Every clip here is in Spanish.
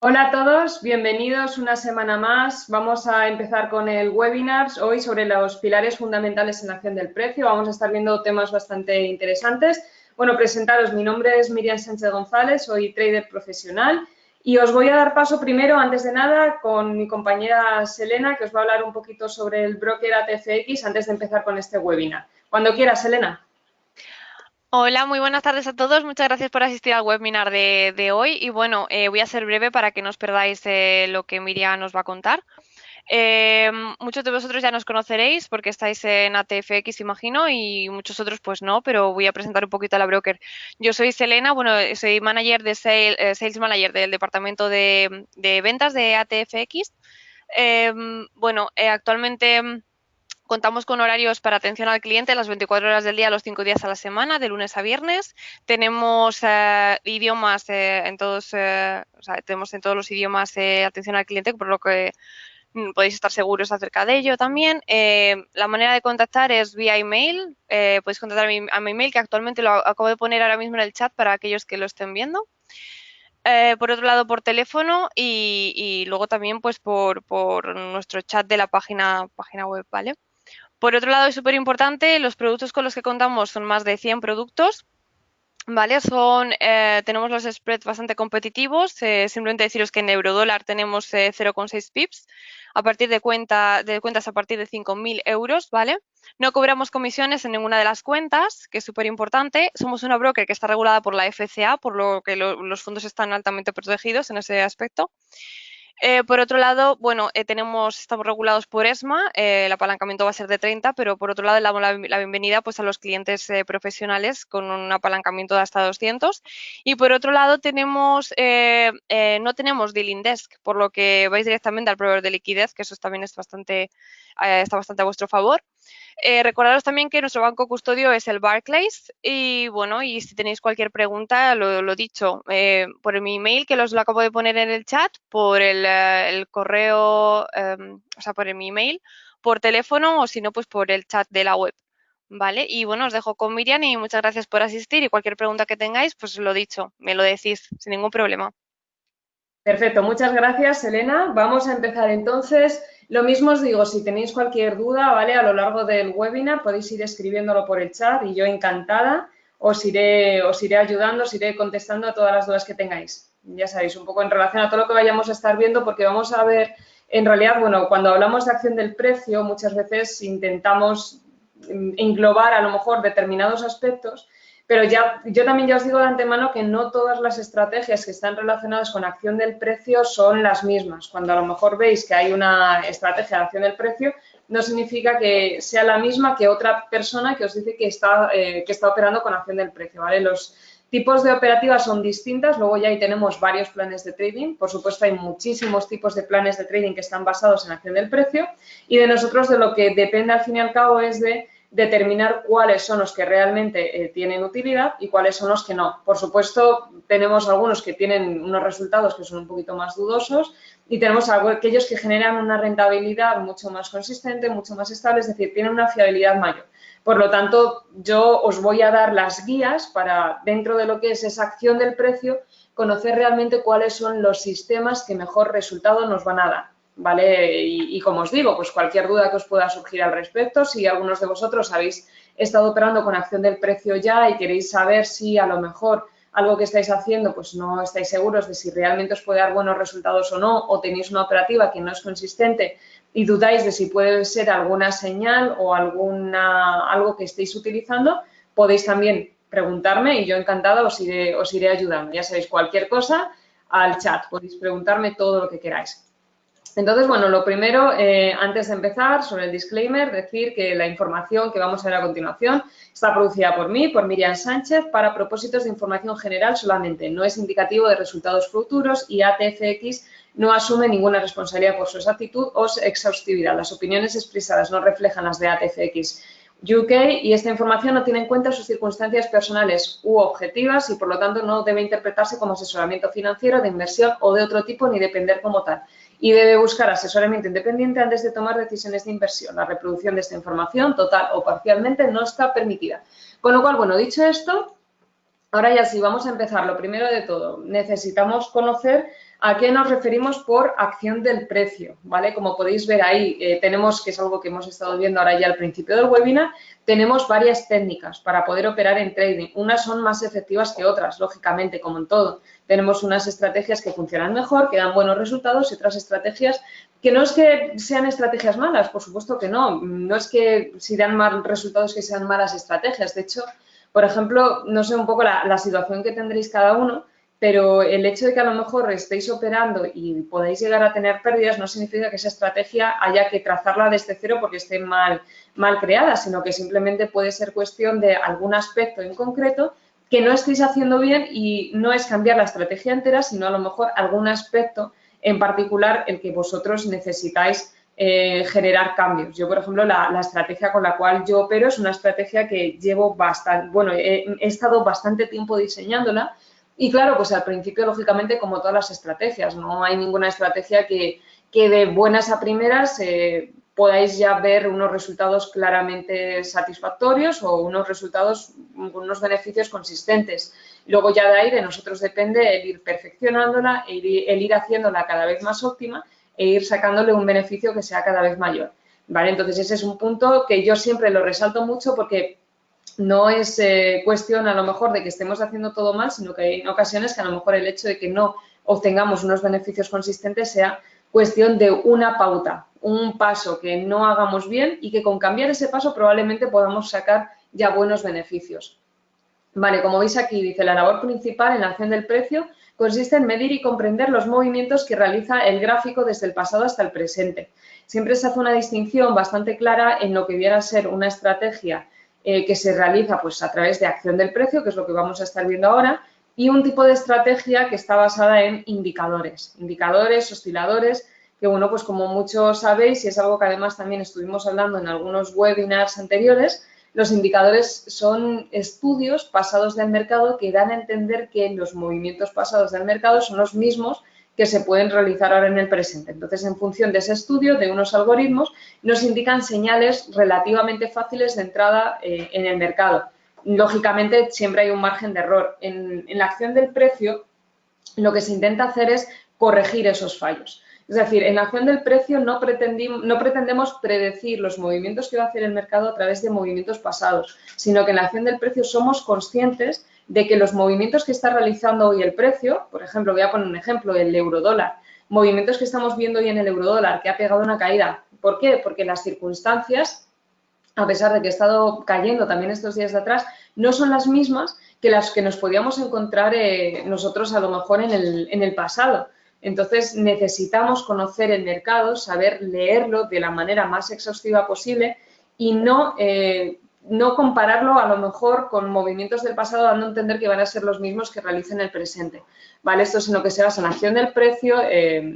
Hola a todos, bienvenidos una semana más. Vamos a empezar con el webinar hoy sobre los pilares fundamentales en la acción del precio. Vamos a estar viendo temas bastante interesantes. Bueno, presentaros, mi nombre es Miriam Sánchez González, soy trader profesional y os voy a dar paso primero, antes de nada, con mi compañera Selena, que os va a hablar un poquito sobre el broker ATFX antes de empezar con este webinar. Cuando quieras, Selena. Hola, muy buenas tardes a todos. Muchas gracias por asistir al webinar de hoy. Y bueno, voy a ser breve para que no os perdáis lo que Miriam nos va a contar. Eh, Muchos de vosotros ya nos conoceréis porque estáis en ATFX, imagino, y muchos otros pues no, pero voy a presentar un poquito a la broker. Yo soy Selena, bueno, soy manager de sales manager del departamento de ventas de ATFX. Actualmente contamos con horarios para atención al cliente las 24 horas del día, los 5 días a la semana, de lunes a viernes. Tenemos idiomas en todos, o sea, tenemos en todos los idiomas atención al cliente, por lo que podéis estar seguros acerca de ello también. La manera de contactar es vía email. Podéis contactar a mi email, que actualmente lo acabo de poner ahora mismo en el chat para aquellos que lo estén viendo. Por otro lado, por teléfono y luego también pues por nuestro chat de la página web, ¿vale? Por otro lado, es súper importante, los productos con los que contamos son más de 100 productos, ¿vale? Tenemos los spreads bastante competitivos. Simplemente deciros que en eurodólar tenemos 0,6 pips a partir de cuentas a partir de 5.000 euros, ¿vale? No cobramos comisiones en ninguna de las cuentas, que es súper importante. Somos una broker que está regulada por la FCA, por lo que los fondos están altamente protegidos en ese aspecto. Por otro lado, bueno, estamos regulados por ESMA, el apalancamiento va a ser de 30, pero por otro lado le damos la bienvenida pues, a los clientes profesionales con un apalancamiento de hasta 200. Y por otro lado no tenemos dealing desk, por lo que vais directamente al proveedor de liquidez, que eso también está bastante a vuestro favor. Recordaros también que nuestro banco custodio es el Barclays y bueno, y si tenéis cualquier pregunta, lo dicho, por mi email que os lo acabo de poner en el chat, por el correo, o sea, por mi email, por teléfono o si no, pues por el chat de la web. ¿Vale? Y bueno, os dejo con Miriam y muchas gracias por asistir y cualquier pregunta que tengáis, pues lo dicho, me lo decís sin ningún problema. Perfecto, muchas gracias, Elena. Vamos a empezar entonces. Lo mismo os digo, si tenéis cualquier duda, ¿vale? A lo largo del webinar podéis ir escribiéndolo por el chat y yo encantada os iré ayudando, os iré contestando a todas las dudas que tengáis. Ya sabéis, un poco en relación a todo lo que vayamos a estar viendo, porque vamos a ver, en realidad, bueno, cuando hablamos de acción del precio, muchas veces intentamos englobar a lo mejor determinados aspectos, pero yo también ya os digo de antemano que no todas las estrategias que están relacionadas con acción del precio son las mismas. Cuando a lo mejor veis que hay una estrategia de acción del precio, no significa que sea la misma que otra persona que os dice que está operando con acción del precio, ¿vale? Los tipos de operativas son distintas, luego ya ahí tenemos varios planes de trading, por supuesto hay muchísimos tipos de planes de trading que están basados en acción del precio y de nosotros de lo que depende al fin y al cabo es de determinar cuáles son los que realmente tienen utilidad y cuáles son los que no. Por supuesto, tenemos algunos que tienen unos resultados que son un poquito más dudosos y tenemos aquellos que generan una rentabilidad mucho más consistente, mucho más estable, es decir, tienen una fiabilidad mayor. Por lo tanto, yo os voy a dar las guías para, dentro de lo que es esa acción del precio, conocer realmente cuáles son los sistemas que mejor resultado nos van a dar. ¿Vale? Y como os digo, pues cualquier duda que os pueda surgir al respecto, si algunos de vosotros habéis estado operando con acción del precio ya y queréis saber si a lo mejor algo que estáis haciendo pues no estáis seguros de si realmente os puede dar buenos resultados o no, o tenéis una operativa que no es consistente y dudáis de si puede ser alguna señal o algo que estéis utilizando, podéis también preguntarme y yo encantada os iré ayudando. Ya sabéis, cualquier cosa al chat, podéis preguntarme todo lo que queráis. Entonces, bueno, lo primero, antes de empezar, sobre el disclaimer, decir que la información que vamos a ver a continuación está producida por mí, por Miriam Sánchez, para propósitos de información general solamente. No es indicativo de resultados futuros y ATFX no asume ninguna responsabilidad por su exactitud o exhaustividad. Las opiniones expresadas no reflejan las de ATFX UK y esta información no tiene en cuenta sus circunstancias personales u objetivas y, por lo tanto, no debe interpretarse como asesoramiento financiero, de inversión o de otro tipo ni depender como tal y debe buscar asesoramiento independiente antes de tomar decisiones de inversión. La reproducción de esta información, total o parcialmente, no está permitida. Con lo cual, bueno, dicho esto, ahora ya sí, vamos a empezar. Lo primero de todo, necesitamos conocer ¿A qué nos referimos por acción del precio? ¿Vale? Como podéis ver ahí, tenemos, que es algo que hemos estado viendo ahora ya al principio del webinar, tenemos varias técnicas para poder operar en trading. Unas son más efectivas que otras, lógicamente, como en todo. Tenemos unas estrategias que funcionan mejor, que dan buenos resultados y otras estrategias que no es que sean estrategias malas, por supuesto que no. No es que si dan mal resultados que sean malas estrategias. De hecho, por ejemplo, no sé un poco la situación que tendréis cada uno, pero el hecho de que a lo mejor estéis operando y podáis llegar a tener pérdidas no significa que esa estrategia haya que trazarla desde cero porque esté mal creada, sino que simplemente puede ser cuestión de algún aspecto en concreto que no estéis haciendo bien y no es cambiar la estrategia entera, sino a lo mejor algún aspecto en particular el que vosotros necesitáis generar cambios. Yo, por ejemplo, la estrategia con la cual yo opero es una estrategia que llevo bastante, bueno, he estado bastante tiempo diseñándola. Y claro, pues al principio, lógicamente, como todas las estrategias, no hay ninguna estrategia que de buenas a primeras podáis ya ver unos resultados claramente satisfactorios o unos resultados con unos beneficios consistentes. Luego ya de ahí de nosotros depende el ir perfeccionándola, el ir haciéndola cada vez más óptima e ir sacándole un beneficio que sea cada vez mayor. ¿Vale? Entonces ese es un punto que yo siempre lo resalto mucho porque no es cuestión a lo mejor de que estemos haciendo todo mal, sino que hay ocasiones que a lo mejor el hecho de que no obtengamos unos beneficios consistentes sea cuestión de una pauta, un paso que no hagamos bien y que con cambiar ese paso probablemente podamos sacar ya buenos beneficios. Vale, como veis aquí dice, la labor principal en la acción del precio consiste en medir y comprender los movimientos que realiza el gráfico desde el pasado hasta el presente. Siempre se hace una distinción bastante clara en lo que viene a ser una estrategia que se realiza pues, a través de acción del precio, que es lo que vamos a estar viendo ahora, y un tipo de estrategia que está basada en indicadores, osciladores, que bueno, pues como muchos sabéis, y es algo que además también estuvimos hablando en algunos webinars anteriores, los indicadores son estudios pasados del mercado que dan a entender que los movimientos pasados del mercado son los mismos que se pueden realizar ahora en el presente. Entonces, en función de ese estudio, de unos algoritmos, nos indican señales relativamente fáciles de entrada en el mercado. Lógicamente, siempre hay un margen de error. En la acción del precio, lo que se intenta hacer es corregir esos fallos. Es decir, en la acción del precio no pretendemos predecir los movimientos que va a hacer el mercado a través de movimientos pasados, sino que en la acción del precio somos conscientes de que los movimientos que está realizando hoy el precio, por ejemplo, voy a poner un ejemplo, el eurodólar, movimientos que estamos viendo hoy en el eurodólar, que ha pegado una caída. ¿Por qué? Porque las circunstancias, a pesar de que ha estado cayendo también estos días de atrás, no son las mismas que las que nos podíamos encontrar nosotros a lo mejor en el pasado. Entonces, necesitamos conocer el mercado, saber leerlo de la manera más exhaustiva posible y no compararlo a lo mejor con movimientos del pasado, dando a entender que van a ser los mismos que realicen el presente. ¿Vale? Esto es en lo que se basa en la acción del precio.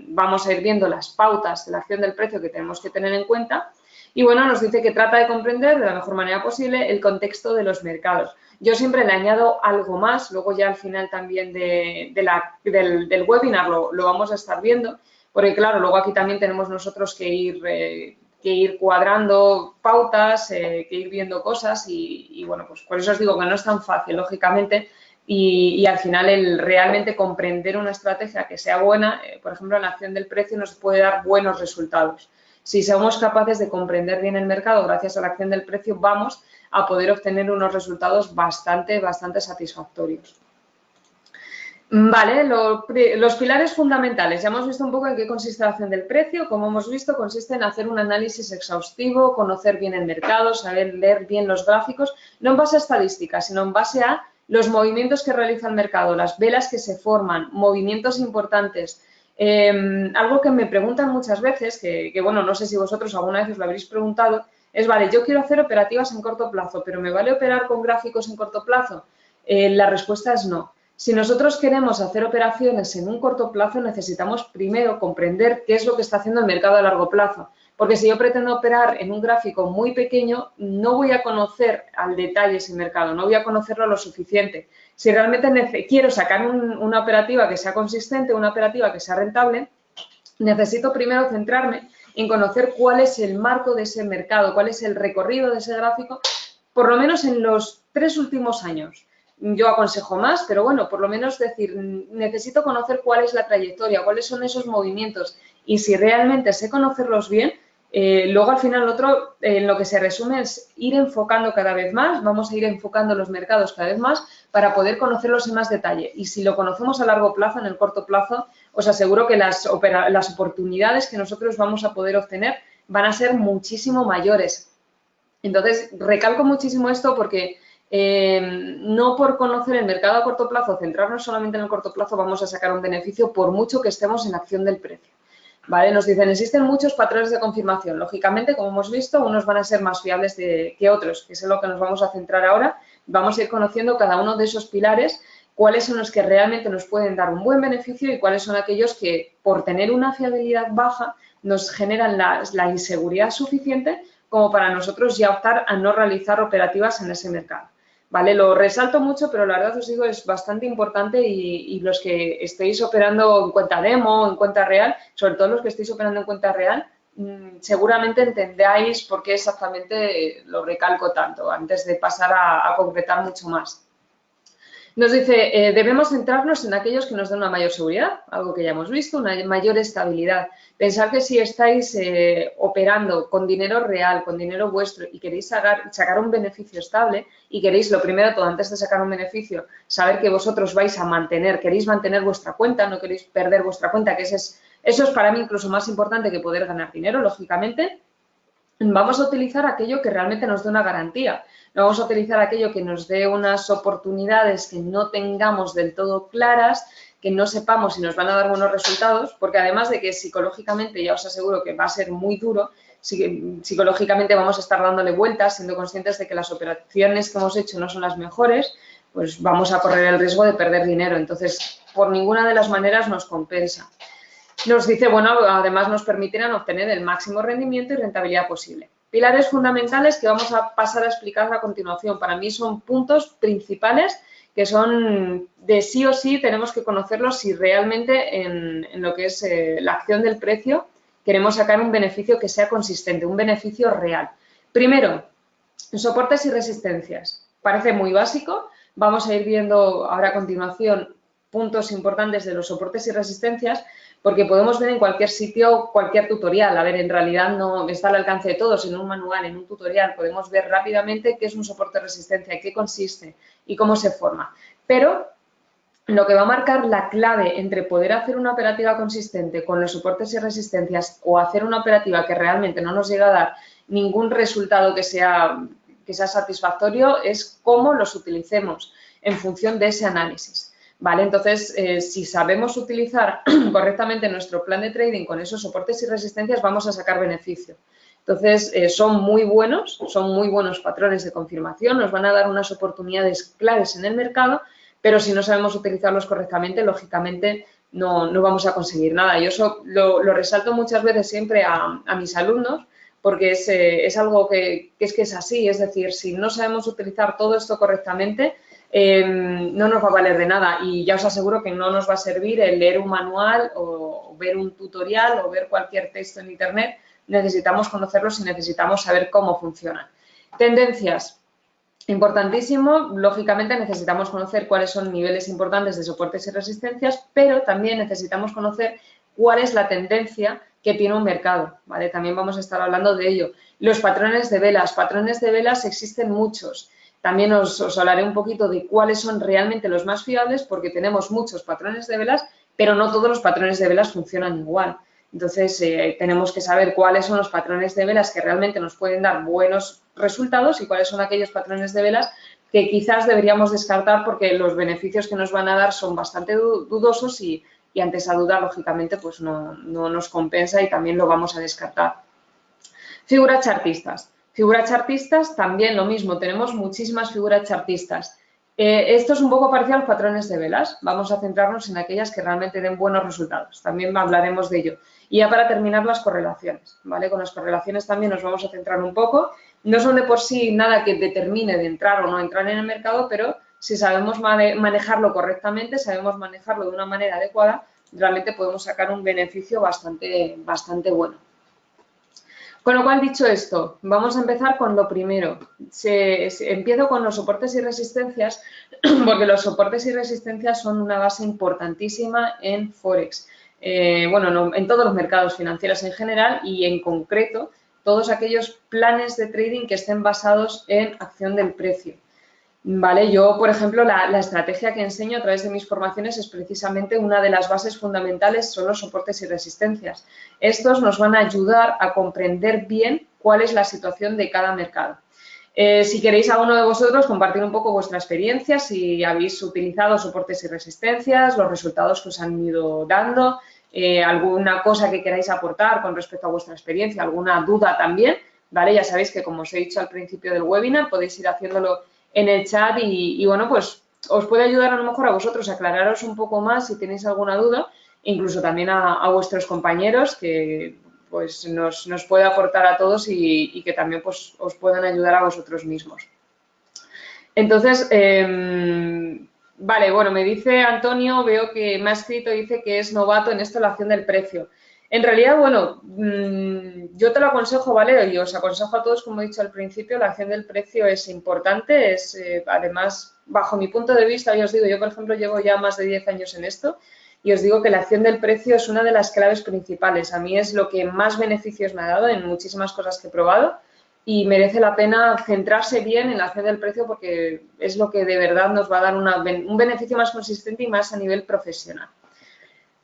Vamos a ir viendo las pautas de la acción del precio que tenemos que tener en cuenta. Y bueno, nos dice que trata de comprender de la mejor manera posible el contexto de los mercados. Yo siempre le añado algo más, luego ya al final también del webinar lo vamos a estar viendo, porque claro, luego aquí también tenemos nosotros que ir cuadrando pautas, que ir viendo cosas y bueno, pues por eso os digo que no es tan fácil, lógicamente, y al final el realmente comprender una estrategia que sea buena, por ejemplo, en la acción del precio nos puede dar buenos resultados. Si somos capaces de comprender bien el mercado gracias a la acción del precio, vamos a poder obtener unos resultados bastante satisfactorios. Vale, los pilares fundamentales. Ya hemos visto un poco en qué consiste la acción del precio. Como hemos visto, consiste en hacer un análisis exhaustivo, conocer bien el mercado, saber leer bien los gráficos, no en base a estadísticas, sino en base a los movimientos que realiza el mercado, las velas que se forman, movimientos importantes. Algo que me preguntan muchas veces, que bueno, no sé si vosotros alguna vez os lo habréis preguntado, es, vale, yo quiero hacer operativas en corto plazo, pero ¿me vale operar con gráficos en corto plazo? La respuesta es no. Si nosotros queremos hacer operaciones en un corto plazo, necesitamos primero comprender qué es lo que está haciendo el mercado a largo plazo. Porque si yo pretendo operar en un gráfico muy pequeño, no voy a conocer al detalle ese mercado, no voy a conocerlo lo suficiente. Si realmente quiero sacar una operativa que sea consistente, una operativa que sea rentable, necesito primero centrarme en conocer cuál es el marco de ese mercado, cuál es el recorrido de ese gráfico, por lo menos en los 3 últimos años. yo aconsejo más, pero bueno, por lo menos decir, necesito conocer cuál es la trayectoria, cuáles son esos movimientos y si realmente sé conocerlos bien, luego al final otro, en lo que se resume es ir enfocando cada vez más, vamos a ir enfocando los mercados cada vez más para poder conocerlos en más detalle. Y si lo conocemos a largo plazo, en el corto plazo, os aseguro que las oportunidades que nosotros vamos a poder obtener van a ser muchísimo mayores. Entonces, recalco muchísimo esto porque no por conocer el mercado a corto plazo, centrarnos solamente en el corto plazo, vamos a sacar un beneficio por mucho que estemos en acción del precio. ¿Vale? Nos dicen, existen muchos patrones de confirmación. Lógicamente, como hemos visto, unos van a ser más fiables que otros, que es en lo que nos vamos a centrar ahora. Vamos a ir conociendo cada uno de esos pilares, cuáles son los que realmente nos pueden dar un buen beneficio y cuáles son aquellos que, por tener una fiabilidad baja, nos generan la inseguridad suficiente como para nosotros ya optar a no realizar operativas en ese mercado. ¿Vale? Lo resalto mucho, pero la verdad os digo, es bastante importante y los que estéis operando en cuenta demo, en cuenta real, sobre todo los que estéis operando en cuenta real, seguramente entendáis por qué exactamente lo recalco tanto, antes de pasar a concretar mucho más. Nos dice, debemos centrarnos en aquellos que nos den una mayor seguridad, algo que ya hemos visto, una mayor estabilidad. Pensar que si estáis operando con dinero real, con dinero vuestro y queréis sacar un beneficio estable y queréis, lo primero de todo, antes de sacar un beneficio, saber que vosotros vais a queréis mantener vuestra cuenta, no queréis perder vuestra cuenta, que eso es para mí incluso más importante que poder ganar dinero, lógicamente. Vamos a utilizar aquello que realmente nos dé una garantía. No vamos a utilizar aquello que nos dé unas oportunidades que no tengamos del todo claras, que no sepamos si nos van a dar buenos resultados, porque además de que psicológicamente ya os aseguro que va a ser muy duro, psicológicamente vamos a estar dándole vueltas, siendo conscientes de que las operaciones que hemos hecho no son las mejores, pues vamos a correr el riesgo de perder dinero. Entonces, por ninguna de las maneras nos compensa. Nos dice, bueno, además nos permitirán obtener el máximo rendimiento y rentabilidad posible. Pilares fundamentales que vamos a pasar a explicar a continuación. Para mí son puntos principales que son de sí o sí tenemos que conocerlos si realmente en lo que es la acción del precio queremos sacar un beneficio que sea consistente, un beneficio real. Primero, soportes y resistencias. Parece muy básico. Vamos a ir viendo ahora a continuación puntos importantes de los soportes y resistencias, porque podemos ver en cualquier sitio cualquier tutorial. A ver, en realidad no está al alcance de todos, en un manual, en un tutorial, podemos ver rápidamente qué es un soporte de resistencia, qué consiste y cómo se forma. Pero lo que va a marcar la clave entre poder hacer una operativa consistente con los soportes y resistencias o hacer una operativa que realmente no nos llega a dar ningún resultado que sea satisfactorio es cómo los utilicemos en función de ese análisis. ¿Vale? Entonces, si sabemos utilizar correctamente nuestro plan de trading con esos soportes y resistencias, vamos a sacar beneficio. Entonces, son muy buenos patrones de confirmación, nos van a dar unas oportunidades claves en el mercado, pero si no sabemos utilizarlos correctamente, lógicamente no vamos a conseguir nada. Yo eso lo resalto muchas veces siempre a mis alumnos, porque es algo que es así, es decir, si no sabemos utilizar todo esto correctamente, no nos va a valer de nada y ya os aseguro que no nos va a servir el leer un manual o ver un tutorial o ver cualquier texto en internet. Necesitamos conocerlos y necesitamos saber cómo funcionan. Tendencias. Importantísimo, lógicamente necesitamos conocer cuáles son niveles importantes de soportes y resistencias, pero también necesitamos conocer cuál es la tendencia que tiene un mercado, ¿vale? También vamos a estar hablando de ello. Los patrones de velas existen muchos. También os hablaré un poquito de cuáles son realmente los más fiables porque tenemos muchos patrones de velas, pero no todos los patrones de velas funcionan igual. Entonces, tenemos que saber cuáles son los patrones de velas que realmente nos pueden dar buenos resultados y cuáles son aquellos patrones de velas que quizás deberíamos descartar porque los beneficios que nos van a dar son bastante dudosos y ante esa duda, lógicamente, pues no nos compensa y también lo vamos a descartar. Figuras chartistas. Figuras chartistas, también lo mismo, tenemos muchísimas figuras chartistas. Esto es un poco parecido a los patrones de velas. Vamos a centrarnos en aquellas que realmente den buenos resultados. También hablaremos de ello. Y ya para terminar, las correlaciones, ¿vale? Con las correlaciones también nos vamos a centrar un poco. No son de por sí nada que determine de entrar o no entrar en el mercado, pero si sabemos manejarlo correctamente, sabemos manejarlo de una manera adecuada, realmente podemos sacar un beneficio bastante bueno. Con lo cual, dicho esto, vamos a empezar con lo primero. Empiezo con los soportes y resistencias, porque los soportes y resistencias son una base importantísima en Forex. Bueno, no, en todos los mercados financieros en general y en concreto todos aquellos planes de trading que estén basados en acción del precio. Vale, yo, por ejemplo, la estrategia que enseño a través de mis formaciones es precisamente una de las bases fundamentales, son los soportes y resistencias. Estos nos van a ayudar a comprender bien cuál es la situación de cada mercado. Si queréis a uno de vosotros compartir un poco vuestra experiencia, si habéis utilizado soportes y resistencias, los resultados que os han ido dando, alguna cosa que queráis aportar con respecto a vuestra experiencia, alguna duda también, ¿vale? Ya sabéis que, como os he dicho al principio del webinar, podéis ir haciéndolo en el chat y bueno, pues os puede ayudar a lo mejor a vosotros a aclararos un poco más si tenéis alguna duda, incluso también a vuestros compañeros que pues nos puede aportar a todos y que también pues os puedan ayudar a vosotros mismos. Entonces, vale, bueno, me dice Antonio, veo que me ha escrito, dice que es novato en esto la acción del precio. En realidad, bueno, yo te lo aconsejo, ¿vale? Y os aconsejo a todos, como he dicho al principio, la acción del precio es importante, es además, bajo mi punto de vista, ya os digo, yo por ejemplo llevo ya más de 10 años en esto y os digo que la acción del precio es una de las claves principales. A mí es lo que más beneficios me ha dado en muchísimas cosas que he probado y merece la pena centrarse bien en la acción del precio porque es lo que de verdad nos va a dar un beneficio más consistente y más a nivel profesional.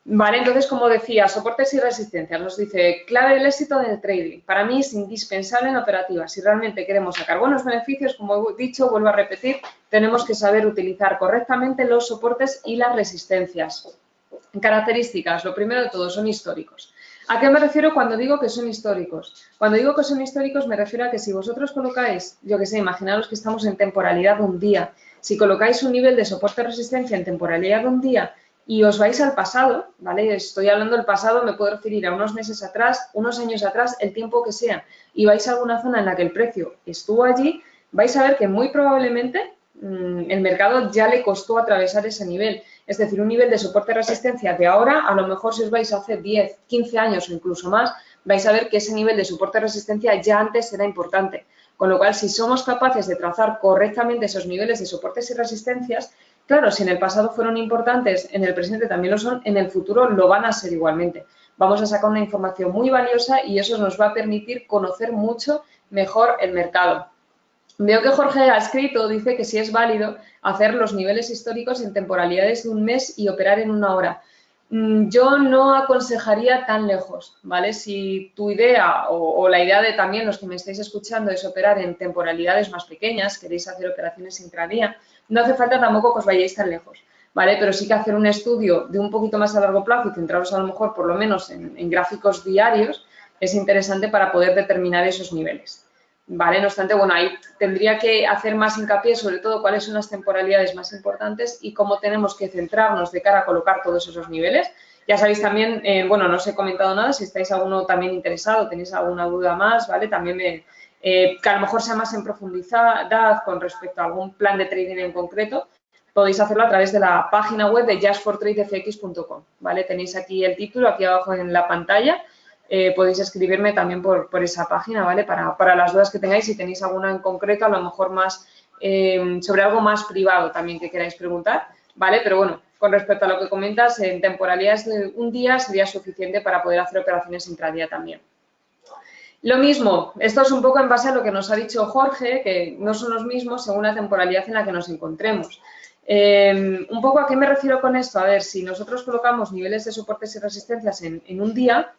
Vale, entonces, como decía, soportes y resistencias. Nos dice, clave del éxito del trading. Para mí es indispensable en operativa. Si realmente queremos sacar buenos beneficios, como he dicho, vuelvo a repetir, tenemos que saber utilizar correctamente los soportes y las resistencias. Características, lo primero de todo, son históricos. ¿A qué me refiero cuando digo que son históricos? Cuando digo que son históricos me refiero a que si vosotros colocáis, yo que sé, imaginaros que estamos en temporalidad de un día, si colocáis un nivel de soporte-resistencia en temporalidad de un día y os vais al pasado, ¿vale? Estoy hablando del pasado, me puedo referir a unos meses atrás, unos años atrás, el tiempo que sea, y vais a alguna zona en la que el precio estuvo allí, vais a ver que muy probablemente el mercado ya le costó atravesar ese nivel. Es decir, un nivel de soporte-resistencia de ahora, a lo mejor si os vais a hacer 10, 15 años o incluso más, vais a ver que ese nivel de soporte-resistencia ya antes era importante. Con lo cual, si somos capaces de trazar correctamente esos niveles de soportes y resistencias, claro, si en el pasado fueron importantes, en el presente también lo son, en el futuro lo van a ser igualmente. Vamos a sacar una información muy valiosa y eso nos va a permitir conocer mucho mejor el mercado. Veo que Jorge ha escrito, dice que sí es válido hacer los niveles históricos en temporalidades de un mes y operar en una hora. Yo no aconsejaría tan lejos, ¿vale? Si tu idea o la idea de también los que me estáis escuchando es operar en temporalidades más pequeñas, queréis hacer operaciones intradía, no hace falta tampoco que os vayáis tan lejos, ¿vale? Pero sí que hacer un estudio de un poquito más a largo plazo y centraros a lo mejor por lo menos en gráficos diarios es interesante para poder determinar esos niveles. Vale, no obstante, bueno, ahí tendría que hacer más hincapié sobre todo cuáles son las temporalidades más importantes y cómo tenemos que centrarnos de cara a colocar todos esos niveles. Ya sabéis también, bueno, no os he comentado nada, si estáis alguno también interesado, tenéis alguna duda más, ¿vale? También que a lo mejor sea más en profundidad con respecto a algún plan de trading en concreto, podéis hacerlo a través de la página web de justfortradefx.com, ¿vale? Tenéis aquí el título, aquí abajo en la pantalla. Podéis escribirme también por esa página, ¿vale? Para las dudas que tengáis, si tenéis alguna en concreto, a lo mejor más sobre algo más privado también que queráis preguntar, ¿vale? Pero bueno, con respecto a lo que comentas, en temporalidades de un día sería suficiente para poder hacer operaciones intradía también. Lo mismo, esto es un poco en base a lo que nos ha dicho Jorge, que no son los mismos según la temporalidad en la que nos encontremos. Un poco a qué me refiero con esto. A ver, si nosotros colocamos niveles de soportes y resistencias en un día,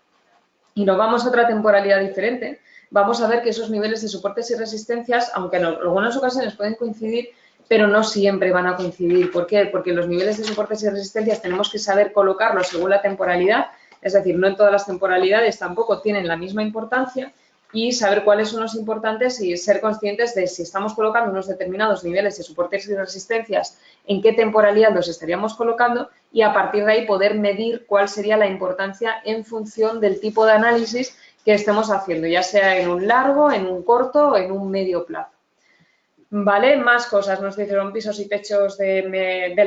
y nos vamos a otra temporalidad diferente, vamos a ver que esos niveles de soportes y resistencias, aunque en algunas ocasiones pueden coincidir, pero no siempre van a coincidir. ¿Por qué? Porque los niveles de soportes y resistencias tenemos que saber colocarlos según la temporalidad, es decir, no en todas las temporalidades tampoco tienen la misma importancia, y saber cuáles son los importantes y ser conscientes de si estamos colocando unos determinados niveles de soportes y resistencias, en qué temporalidad los estaríamos colocando y a partir de ahí poder medir cuál sería la importancia en función del tipo de análisis que estemos haciendo, ya sea en un largo, en un corto o en un medio plazo. Vale, más cosas. Nos dijeron pisos y techos del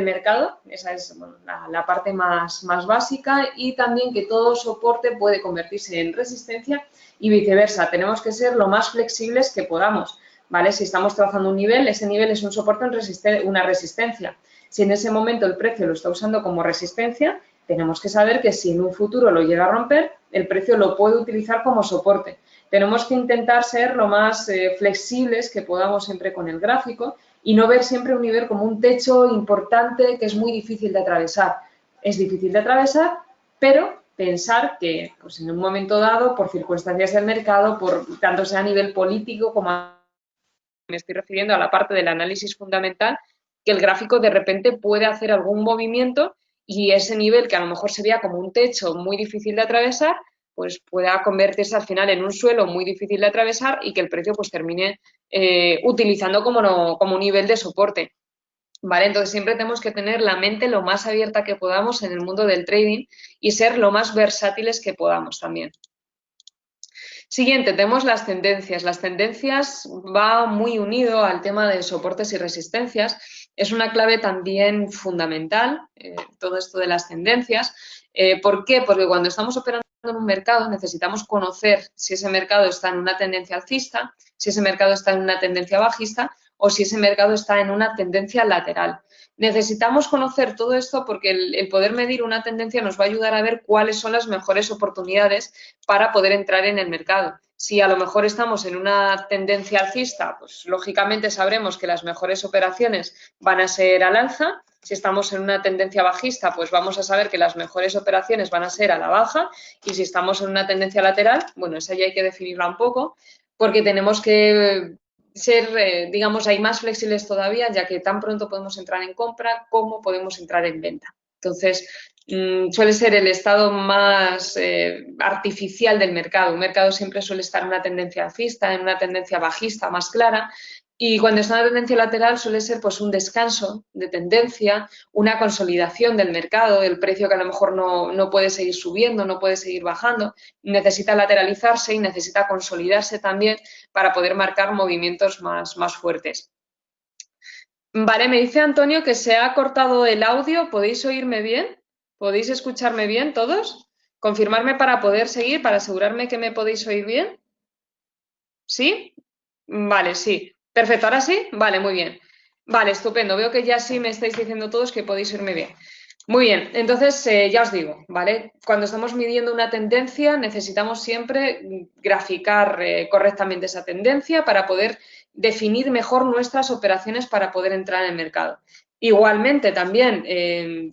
mercado. Esa es bueno, la parte más básica. Y también que todo soporte puede convertirse en resistencia y viceversa. Tenemos que ser lo más flexibles que podamos. ¿Vale? Si estamos trabajando un nivel, ese nivel es un soporte, una resistencia. Si en ese momento el precio lo está usando como resistencia, tenemos que saber que si en un futuro lo llega a romper, el precio lo puede utilizar como soporte. Tenemos que intentar ser lo más flexibles que podamos siempre con el gráfico y no ver siempre un nivel como un techo importante que es muy difícil de atravesar. Es difícil de atravesar, pero pensar que pues, en un momento dado, por circunstancias del mercado, por tanto sea a nivel político como me estoy refiriendo a la parte del análisis fundamental, que el gráfico de repente puede hacer algún movimiento y ese nivel que a lo mejor se veía como un techo muy difícil de atravesar, pues pueda convertirse al final en un suelo muy difícil de atravesar y que el precio pues termine utilizando como un nivel de soporte. ¿Vale? Entonces siempre tenemos que tener la mente lo más abierta que podamos en el mundo del trading y ser lo más versátiles que podamos también. Siguiente, tenemos las tendencias. Las tendencias va muy unido al tema de soportes y resistencias. Es una clave también fundamental, todo esto de las tendencias. ¿Por qué? Porque cuando estamos operando en un mercado necesitamos conocer si ese mercado está en una tendencia alcista, si ese mercado está en una tendencia bajista o si ese mercado está en una tendencia lateral. Necesitamos conocer todo esto porque el poder medir una tendencia nos va a ayudar a ver cuáles son las mejores oportunidades para poder entrar en el mercado. Si a lo mejor estamos en una tendencia alcista, pues lógicamente sabremos que las mejores operaciones van a ser al alza. Si estamos en una tendencia bajista, pues vamos a saber que las mejores operaciones van a ser a la baja. Y si estamos en una tendencia lateral, bueno, esa ya hay que definirla un poco, porque tenemos que ser, digamos, ahí más flexibles todavía, ya que tan pronto podemos entrar en compra como podemos entrar en venta. Entonces, suele ser el estado más artificial del mercado. Un mercado siempre suele estar en una tendencia alcista, en una tendencia bajista más clara, y cuando está en una tendencia lateral suele ser pues un descanso de tendencia, una consolidación del mercado, el precio que a lo mejor no puede seguir subiendo, no puede seguir bajando, necesita lateralizarse y necesita consolidarse también para poder marcar movimientos más fuertes. Vale, me dice Antonio que se ha cortado el audio. ¿Podéis oírme bien? ¿Podéis escucharme bien todos? Confirmarme para poder seguir, para asegurarme que me podéis oír bien. ¿Sí? Vale, sí. Perfecto, ¿ahora sí? Vale, muy bien. Vale, estupendo. Veo que ya sí me estáis diciendo todos que podéis oírme bien. Muy bien, entonces ya os digo, ¿vale? Cuando estamos midiendo una tendencia necesitamos siempre graficar correctamente esa tendencia para poder definir mejor nuestras operaciones para poder entrar en el mercado. Igualmente también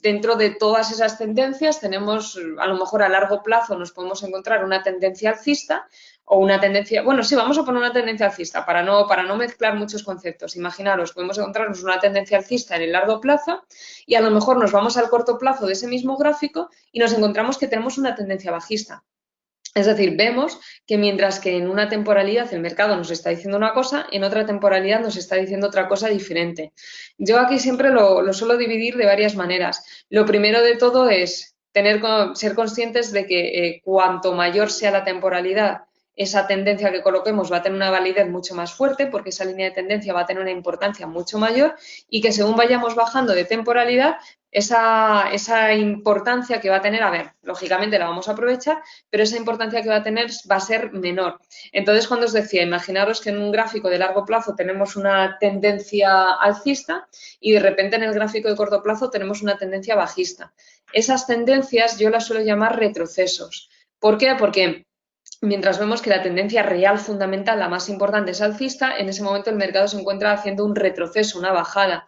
dentro de todas esas tendencias tenemos, a lo mejor a largo plazo nos podemos encontrar una tendencia alcista o una tendencia, bueno, sí, vamos a poner una tendencia alcista para no mezclar muchos conceptos. Imaginaros, podemos encontrarnos una tendencia alcista en el largo plazo y a lo mejor nos vamos al corto plazo de ese mismo gráfico y nos encontramos que tenemos una tendencia bajista. Es decir, vemos que mientras que en una temporalidad el mercado nos está diciendo una cosa, en otra temporalidad nos está diciendo otra cosa diferente. Yo aquí siempre lo suelo dividir de varias maneras. Lo primero de todo es ser conscientes de que cuanto mayor sea la temporalidad, esa tendencia que coloquemos va a tener una validez mucho más fuerte porque esa línea de tendencia va a tener una importancia mucho mayor y que según vayamos bajando de temporalidad, esa importancia que va a tener, a ver, lógicamente la vamos a aprovechar, pero esa importancia que va a tener va a ser menor. Entonces, cuando os decía, imaginaros que en un gráfico de largo plazo tenemos una tendencia alcista y de repente en el gráfico de corto plazo tenemos una tendencia bajista. Esas tendencias yo las suelo llamar retrocesos. ¿Por qué? Porque mientras vemos que la tendencia real fundamental, la más importante, es alcista, en ese momento el mercado se encuentra haciendo un retroceso, una bajada.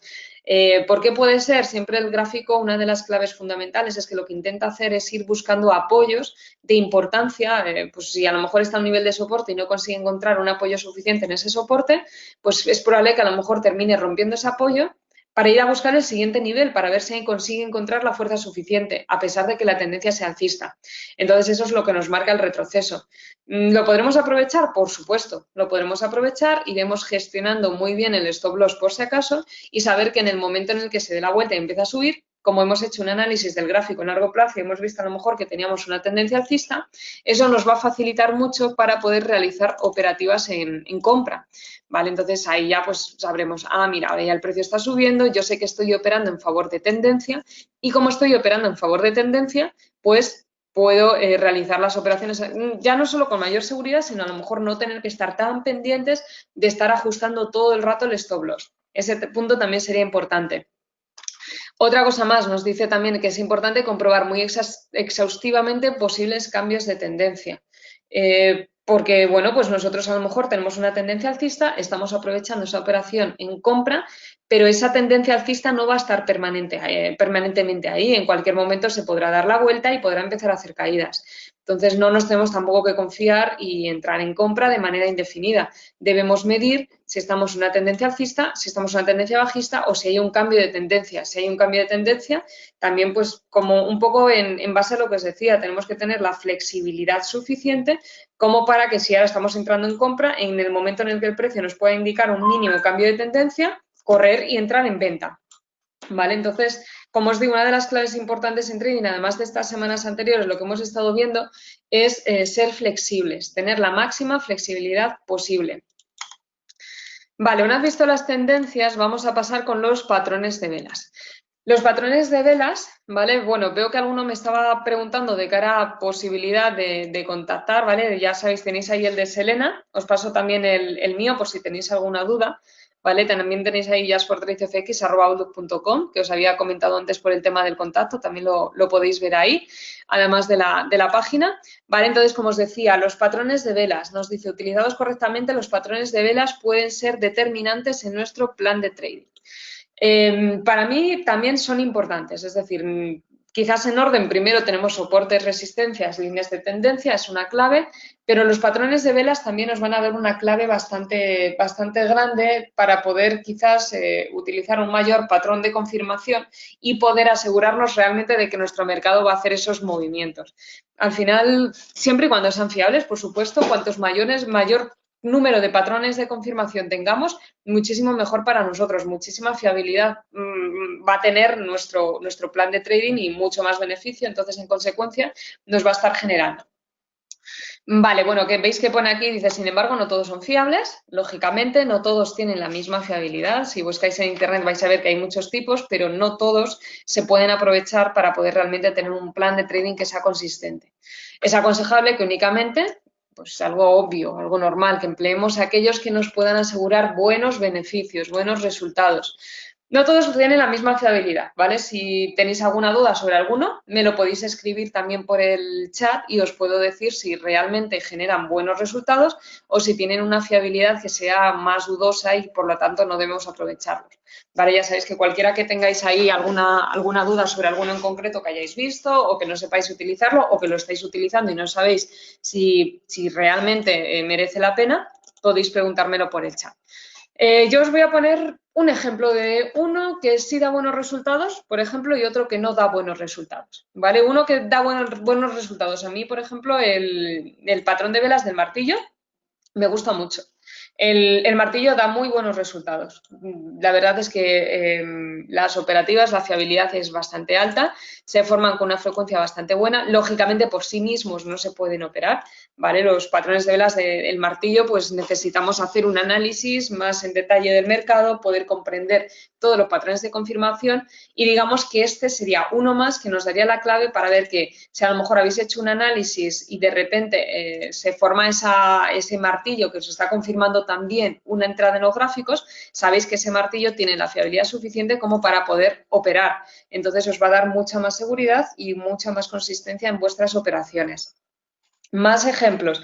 ¿Por qué puede ser? Siempre el gráfico, una de las claves fundamentales es que lo que intenta hacer es ir buscando apoyos de importancia, pues si a lo mejor está a un nivel de soporte y no consigue encontrar un apoyo suficiente en ese soporte, pues es probable que a lo mejor termine rompiendo ese apoyo para ir a buscar el siguiente nivel, para ver si consigue encontrar la fuerza suficiente, a pesar de que la tendencia sea alcista. Entonces, eso es lo que nos marca el retroceso. ¿Lo podremos aprovechar? Por supuesto, lo podremos aprovechar, iremos gestionando muy bien el stop loss por si acaso y saber que en el momento en el que se dé la vuelta y empieza a subir, como hemos hecho un análisis del gráfico en largo plazo y hemos visto a lo mejor que teníamos una tendencia alcista, eso nos va a facilitar mucho para poder realizar operativas en compra, ¿vale? Entonces ahí ya pues sabremos, mira, ahora ya el precio está subiendo, yo sé que estoy operando en favor de tendencia y como estoy operando en favor de tendencia, pues puedo realizar las operaciones ya no solo con mayor seguridad, sino a lo mejor no tener que estar tan pendientes de estar ajustando todo el rato el stop loss. Ese punto también sería importante. Otra cosa más, nos dice también que es importante comprobar muy exhaustivamente posibles cambios de tendencia. Porque, bueno, pues nosotros a lo mejor tenemos una tendencia alcista, estamos aprovechando esa operación en compra, pero esa tendencia alcista no va a estar permanentemente ahí. En cualquier momento se podrá dar la vuelta y podrá empezar a hacer caídas. Entonces, no nos tenemos tampoco que confiar y entrar en compra de manera indefinida. Debemos medir si estamos en una tendencia alcista, si estamos en una tendencia bajista o si hay un cambio de tendencia. Si hay un cambio de tendencia, también pues como un poco en base a lo que os decía, tenemos que tener la flexibilidad suficiente como para que si ahora estamos entrando en compra, en el momento en el que el precio nos pueda indicar un mínimo cambio de tendencia, correr y entrar en venta. ¿Vale? Entonces, como os digo, una de las claves importantes en trading, además de estas semanas anteriores, lo que hemos estado viendo es ser flexibles, tener la máxima flexibilidad posible. Vale, una vez visto las tendencias, vamos a pasar con los patrones de velas. Los patrones de velas, ¿vale? Bueno, veo que alguno me estaba preguntando de cara a posibilidad de contactar, ¿vale? Ya sabéis, tenéis ahí el de Selena, os paso también el mío por si tenéis alguna duda, ¿vale? También tenéis ahí jasfortradingfx@outlook.com, que os había comentado antes por el tema del contacto, también lo podéis ver ahí, además de la página, ¿vale? Entonces, como os decía, los patrones de velas, nos dice, utilizados correctamente, los patrones de velas pueden ser determinantes en nuestro plan de trading. Para mí también son importantes, es decir, quizás en orden, primero tenemos soportes, resistencias, líneas de tendencia, es una clave, pero los patrones de velas también nos van a dar una clave bastante grande para poder quizás utilizar un mayor patrón de confirmación y poder asegurarnos realmente de que nuestro mercado va a hacer esos movimientos. Al final, siempre y cuando sean fiables, por supuesto, cuantos mayor número de patrones de confirmación tengamos, muchísimo mejor para nosotros, muchísima fiabilidad va a tener nuestro plan de trading y mucho más beneficio, entonces en consecuencia nos va a estar generando. Vale, bueno, que veis que pone aquí, dice, sin embargo, no todos son fiables, lógicamente, no todos tienen la misma fiabilidad. Si buscáis en internet vais a ver que hay muchos tipos, pero no todos se pueden aprovechar para poder realmente tener un plan de trading que sea consistente. Es aconsejable que únicamente, pues algo obvio, algo normal, que empleemos aquellos que nos puedan asegurar buenos beneficios, buenos resultados. No todos tienen la misma fiabilidad, ¿vale? Si tenéis alguna duda sobre alguno, me lo podéis escribir también por el chat y os puedo decir si realmente generan buenos resultados o si tienen una fiabilidad que sea más dudosa y por lo tanto no debemos aprovecharlos. Vale, ya sabéis que cualquiera que tengáis ahí alguna duda sobre alguno en concreto que hayáis visto o que no sepáis utilizarlo o que lo estáis utilizando y no sabéis si realmente merece la pena, podéis preguntármelo por el chat. Yo os voy a poner un ejemplo de uno que sí da buenos resultados, por ejemplo, y otro que no da buenos resultados, ¿vale? Uno que da buenos resultados. A mí, por ejemplo, el patrón de velas del martillo me gusta mucho. El martillo da muy buenos resultados. La verdad es que las operativas, la fiabilidad es bastante alta, se forman con una frecuencia bastante buena. Lógicamente, por sí mismos no se pueden operar, ¿vale? Los patrones de velas del martillo, pues necesitamos hacer un análisis más en detalle del mercado, poder comprender todos los patrones de confirmación y digamos que este sería uno más que nos daría la clave para ver que si a lo mejor habéis hecho un análisis y de repente se forma ese martillo que os está confirmando también una entrada en los gráficos, sabéis que ese martillo tiene la fiabilidad suficiente como para poder operar. Entonces os va a dar mucha más seguridad y mucha más consistencia en vuestras operaciones. Más ejemplos.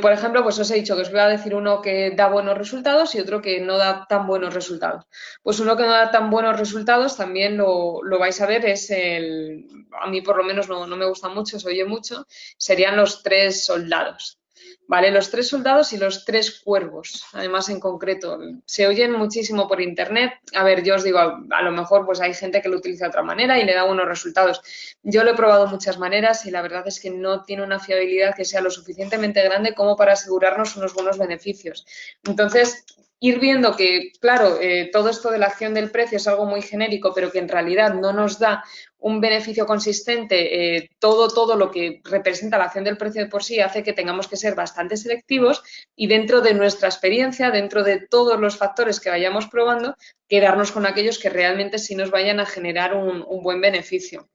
Por ejemplo, pues os he dicho que os voy a decir uno que da buenos resultados y otro que no da tan buenos resultados. Pues uno que no da tan buenos resultados también lo vais a ver, a mí por lo menos no me gusta mucho, se oye mucho, serían los tres soldados. ¿Vale? Los tres soldados y los tres cuervos, además en concreto. Se oyen muchísimo por internet. A ver, yo os digo, a lo mejor pues hay gente que lo utiliza de otra manera y le da buenos resultados. Yo lo he probado muchas maneras y la verdad es que no tiene una fiabilidad que sea lo suficientemente grande como para asegurarnos unos buenos beneficios. Entonces, ir viendo que, claro, todo esto de la acción del precio es algo muy genérico, pero que en realidad no nos da un beneficio consistente, todo lo que representa la acción del precio de por sí hace que tengamos que ser bastante selectivos y dentro de nuestra experiencia, dentro de todos los factores que vayamos probando, quedarnos con aquellos que realmente sí nos vayan a generar un buen beneficio.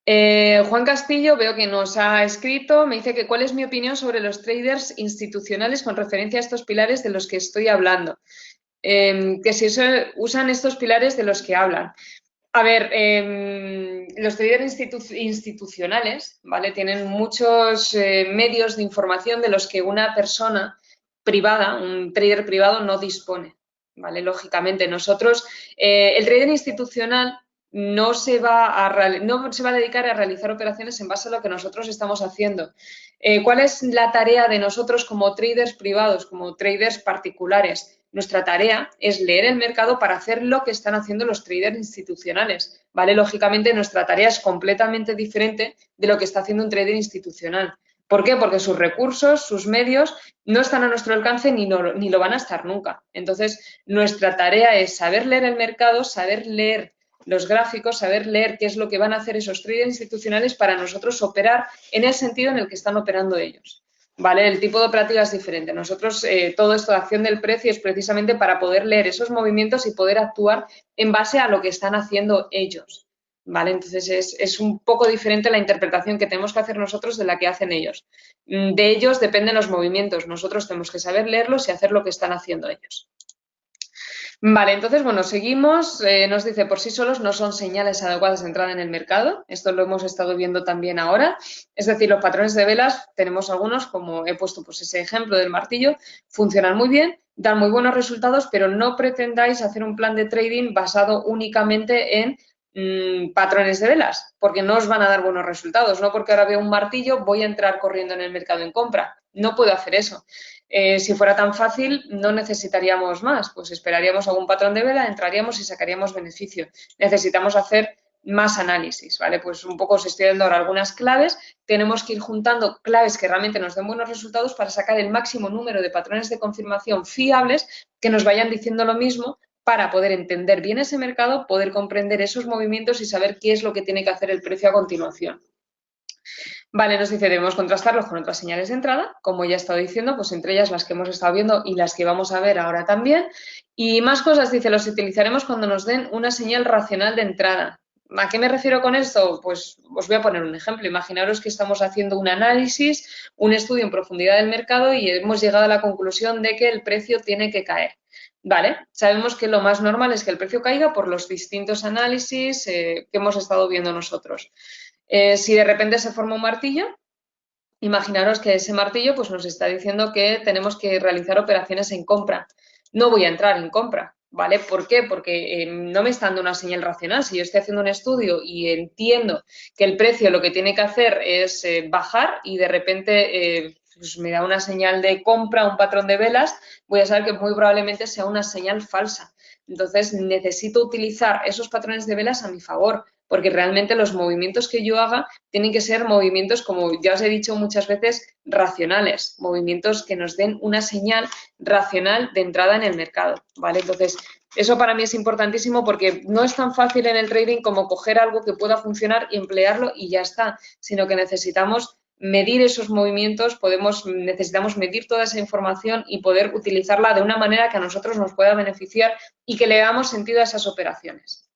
Juan Castillo, veo que nos ha escrito, me dice que cuál es mi opinión sobre los traders institucionales con referencia a estos pilares de los que estoy hablando. Que si usan estos pilares de los que hablan. A ver, los traders institucionales, ¿vale? Tienen muchos medios de información de los que una persona privada, un trader privado, no dispone, ¿vale? Lógicamente, nosotros, el trader institucional no se va a dedicar a realizar operaciones en base a lo que nosotros estamos haciendo. ¿Cuál es la tarea de nosotros como traders privados, como traders particulares? Nuestra tarea es leer el mercado para hacer lo que están haciendo los traders institucionales, ¿vale? Lógicamente, nuestra tarea es completamente diferente de lo que está haciendo un trader institucional. ¿Por qué? Porque sus recursos, sus medios no están a nuestro alcance ni lo van a estar nunca. Entonces, nuestra tarea es saber leer el mercado, saber leer los gráficos, saber leer qué es lo que van a hacer esos traders institucionales para nosotros operar en el sentido en el que están operando ellos. ¿Vale? El tipo de operativa es diferente. Nosotros, todo esto de acción del precio es precisamente para poder leer esos movimientos y poder actuar en base a lo que están haciendo ellos. ¿Vale? Entonces, es un poco diferente la interpretación que tenemos que hacer nosotros de la que hacen ellos. De ellos dependen los movimientos. Nosotros tenemos que saber leerlos y hacer lo que están haciendo ellos. Vale, entonces, bueno, seguimos. Nos dice, por sí solos no son señales adecuadas de entrada en el mercado. Esto lo hemos estado viendo también ahora. Es decir, los patrones de velas, tenemos algunos, como he puesto pues ese ejemplo del martillo, funcionan muy bien, dan muy buenos resultados, pero no pretendáis hacer un plan de trading basado únicamente en patrones de velas, porque no os van a dar buenos resultados. No porque ahora veo un martillo, voy a entrar corriendo en el mercado en compra. No puedo hacer eso. Si fuera tan fácil, no necesitaríamos más, pues esperaríamos algún patrón de vela, entraríamos y sacaríamos beneficio. Necesitamos hacer más análisis, ¿vale? Pues un poco os estoy dando ahora algunas claves. Tenemos que ir juntando claves que realmente nos den buenos resultados para sacar el máximo número de patrones de confirmación fiables que nos vayan diciendo lo mismo para poder entender bien ese mercado, poder comprender esos movimientos y saber qué es lo que tiene que hacer el precio a continuación. Vale, nos dice, debemos contrastarlos con otras señales de entrada, como ya he estado diciendo, pues entre ellas las que hemos estado viendo y las que vamos a ver ahora también. Y más cosas, dice, los utilizaremos cuando nos den una señal racional de entrada. ¿A qué me refiero con esto? Pues os voy a poner un ejemplo. Imaginaros que estamos haciendo un análisis, un estudio en profundidad del mercado y hemos llegado a la conclusión de que el precio tiene que caer. Vale, sabemos que lo más normal es que el precio caiga por los distintos análisis que hemos estado viendo nosotros. Si de repente se forma un martillo, imaginaros que ese martillo pues, nos está diciendo que tenemos que realizar operaciones en compra. No voy a entrar en compra, ¿vale? ¿Por qué? Porque no me está dando una señal racional. Si yo estoy haciendo un estudio y entiendo que el precio lo que tiene que hacer es bajar y de repente pues me da una señal de compra, un patrón de velas, voy a saber que muy probablemente sea una señal falsa. Entonces, necesito utilizar esos patrones de velas a mi favor, porque realmente los movimientos que yo haga tienen que ser movimientos, como ya os he dicho muchas veces, racionales, movimientos que nos den una señal racional de entrada en el mercado, ¿vale? Entonces, eso para mí es importantísimo porque no es tan fácil en el trading como coger algo que pueda funcionar y emplearlo y ya está, sino que necesitamos medir esos movimientos, necesitamos medir toda esa información y poder utilizarla de una manera que a nosotros nos pueda beneficiar y que le damos sentido a esas operaciones.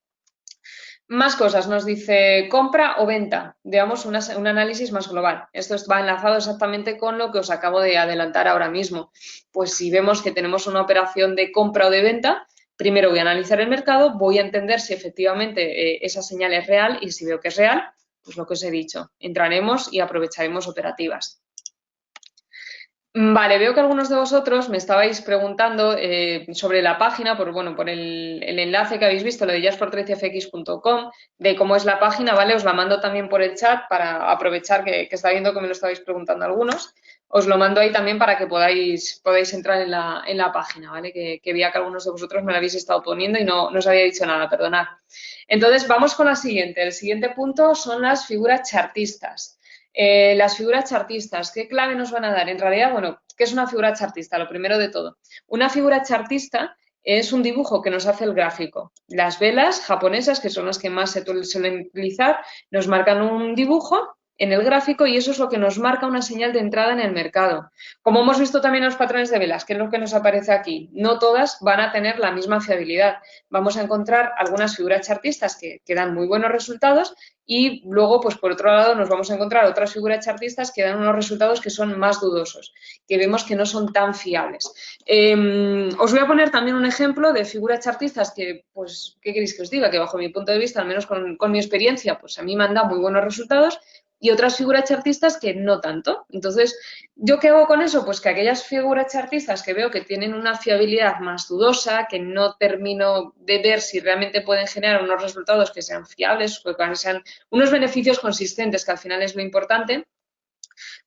Más cosas, nos dice compra o venta, digamos un análisis más global. Esto va enlazado exactamente con lo que os acabo de adelantar ahora mismo. Pues si vemos que tenemos una operación de compra o de venta, primero voy a analizar el mercado, voy a entender si efectivamente esa señal es real y si veo que es real, pues lo que os he dicho, entraremos y aprovecharemos operativas. Vale, veo que algunos de vosotros me estabais preguntando sobre la página, por el enlace que habéis visto, lo de jasportradefx.com, de cómo es la página, ¿vale? Os la mando también por el chat para aprovechar que está viendo que me lo estabais preguntando algunos. Os lo mando ahí también para que podáis entrar en la página, ¿vale? Que veía que algunos de vosotros me lo habéis estado poniendo y no os había dicho nada, perdonad. Entonces, vamos con la siguiente. El siguiente punto son las figuras chartistas. Las figuras chartistas, ¿qué clave nos van a dar? En realidad, bueno, ¿qué es una figura chartista? Lo primero de todo. Una figura chartista es un dibujo que nos hace el gráfico. Las velas japonesas, que son las que más se suelen utilizar, nos marcan un dibujo en el gráfico y eso es lo que nos marca una señal de entrada en el mercado. Como hemos visto también en los patrones de velas, que es lo que nos aparece aquí, no todas van a tener la misma fiabilidad. Vamos a encontrar algunas figuras chartistas que dan muy buenos resultados y luego, pues por otro lado, nos vamos a encontrar otras figuras chartistas que dan unos resultados que son más dudosos, que vemos que no son tan fiables. Os voy a poner también un ejemplo de figuras chartistas que, pues, ¿qué queréis que os diga? Que bajo mi punto de vista, al menos con mi experiencia, pues a mí me han dado muy buenos resultados y otras figuras chartistas que no tanto. Entonces, ¿yo qué hago con eso? Pues que aquellas figuras chartistas que veo que tienen una fiabilidad más dudosa, que no termino de ver si realmente pueden generar unos resultados que sean fiables, que sean unos beneficios consistentes, que al final es lo importante,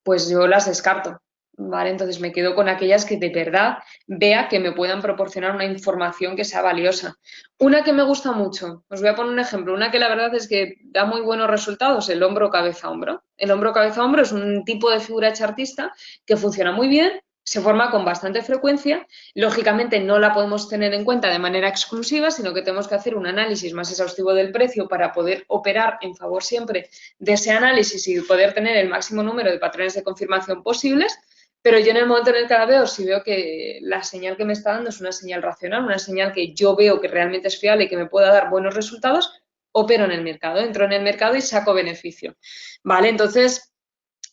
pues yo las descarto. ¿Vale? Entonces me quedo con aquellas que de verdad vea que me puedan proporcionar una información que sea valiosa. Una que me gusta mucho, os voy a poner un ejemplo, una que la verdad es que da muy buenos resultados, el hombro cabeza hombro. El hombro cabeza hombro es un tipo de figura chartista que funciona muy bien, se forma con bastante frecuencia, lógicamente no la podemos tener en cuenta de manera exclusiva, sino que tenemos que hacer un análisis más exhaustivo del precio para poder operar en favor siempre de ese análisis y poder tener el máximo número de patrones de confirmación posibles. Pero yo en el momento en el que la veo, si veo que la señal que me está dando es una señal racional, una señal que yo veo que realmente es fiable y que me pueda dar buenos resultados, opero en el mercado, entro en el mercado y saco beneficio. ¿Vale? Entonces,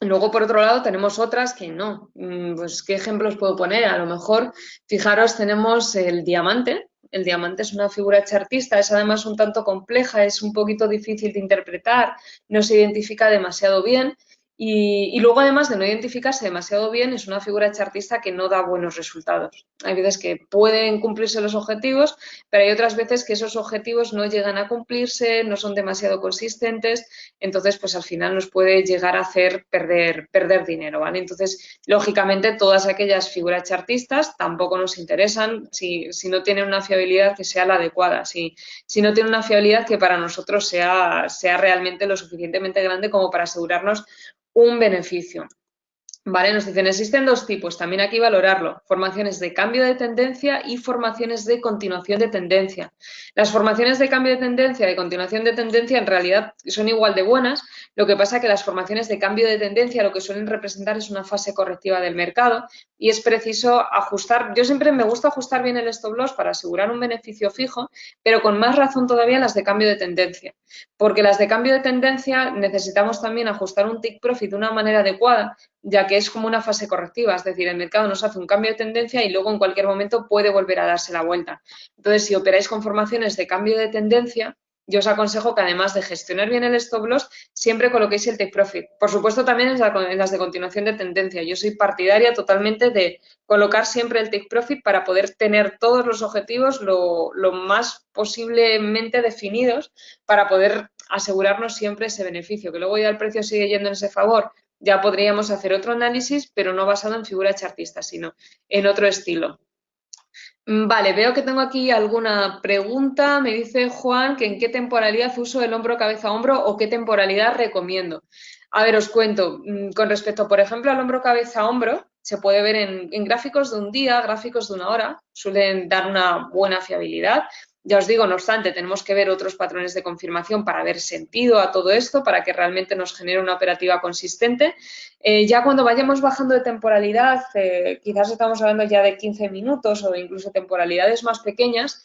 luego por otro lado tenemos otras que no. Pues, ¿qué ejemplos puedo poner? A lo mejor, fijaros, tenemos el diamante. El diamante es una figura chartista, es además un tanto compleja, es un poquito difícil de interpretar, no se identifica demasiado bien. Y luego, además de no identificarse demasiado bien, es una figura chartista que no da buenos resultados. Hay veces que pueden cumplirse los objetivos, pero hay otras veces que esos objetivos no llegan a cumplirse, no son demasiado consistentes, entonces pues al final nos puede llegar a hacer perder dinero, ¿vale? Entonces, lógicamente, todas aquellas figuras chartistas tampoco nos interesan si no tienen una fiabilidad que sea la adecuada, si no tienen una fiabilidad que para nosotros sea realmente lo suficientemente grande como para asegurarnos un beneficio. Vale, nos dicen, existen dos tipos, también aquí valorarlo, formaciones de cambio de tendencia y formaciones de continuación de tendencia. Las formaciones de cambio de tendencia y continuación de tendencia en realidad son igual de buenas, lo que pasa que las formaciones de cambio de tendencia lo que suelen representar es una fase correctiva del mercado y es preciso ajustar, yo siempre me gusta ajustar bien el stop loss para asegurar un beneficio fijo, pero con más razón todavía las de cambio de tendencia, porque las de cambio de tendencia necesitamos también ajustar un take profit de una manera adecuada, ya que es como una fase correctiva, es decir, el mercado nos hace un cambio de tendencia y luego en cualquier momento puede volver a darse la vuelta. Entonces, si operáis con formaciones de cambio de tendencia, yo os aconsejo que además de gestionar bien el stop loss, siempre coloquéis el take profit. Por supuesto, también en las de continuación de tendencia. Yo soy partidaria totalmente de colocar siempre el take profit para poder tener todos los objetivos lo más posiblemente definidos para poder asegurarnos siempre ese beneficio. Que luego ya el precio sigue yendo en ese favor, ya podríamos hacer otro análisis, pero no basado en figura chartista, sino en otro estilo. Vale, veo que tengo aquí alguna pregunta. Me dice Juan que en qué temporalidad uso el hombro cabeza hombro o qué temporalidad recomiendo. A ver, os cuento. Con respecto, por ejemplo, al hombro cabeza hombro, se puede ver en gráficos de un día, gráficos de una hora. Suelen dar una buena fiabilidad. Ya os digo, no obstante, tenemos que ver otros patrones de confirmación para ver sentido a todo esto, para que realmente nos genere una operativa consistente. Ya cuando vayamos bajando de temporalidad, quizás estamos hablando ya de 15 minutos o incluso temporalidades más pequeñas,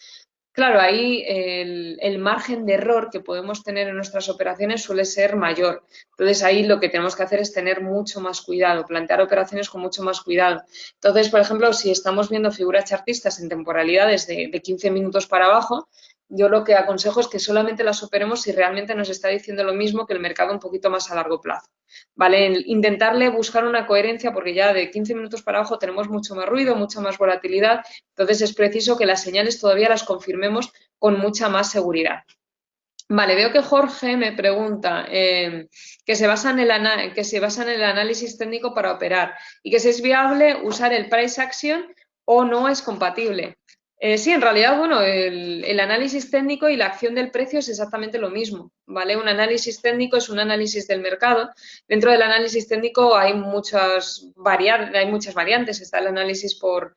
claro, ahí el margen de error que podemos tener en nuestras operaciones suele ser mayor. Entonces, ahí lo que tenemos que hacer es tener mucho más cuidado, plantear operaciones con mucho más cuidado. Entonces, por ejemplo, si estamos viendo figuras chartistas en temporalidades de 15 minutos para abajo, yo lo que aconsejo es que solamente las operemos si realmente nos está diciendo lo mismo que el mercado un poquito más a largo plazo. ¿Vale? Intentarle buscar una coherencia porque ya de 15 minutos para abajo tenemos mucho más ruido, mucha más volatilidad, entonces es preciso que las señales todavía las confirmemos con mucha más seguridad. Vale, veo que Jorge me pregunta que se basa en el análisis técnico para operar y que si es viable usar el price action o no es compatible. Sí, en realidad, bueno, el análisis técnico y la acción del precio es exactamente lo mismo, ¿vale? Un análisis técnico es un análisis del mercado. Dentro del análisis técnico hay muchas variantes. Está el análisis por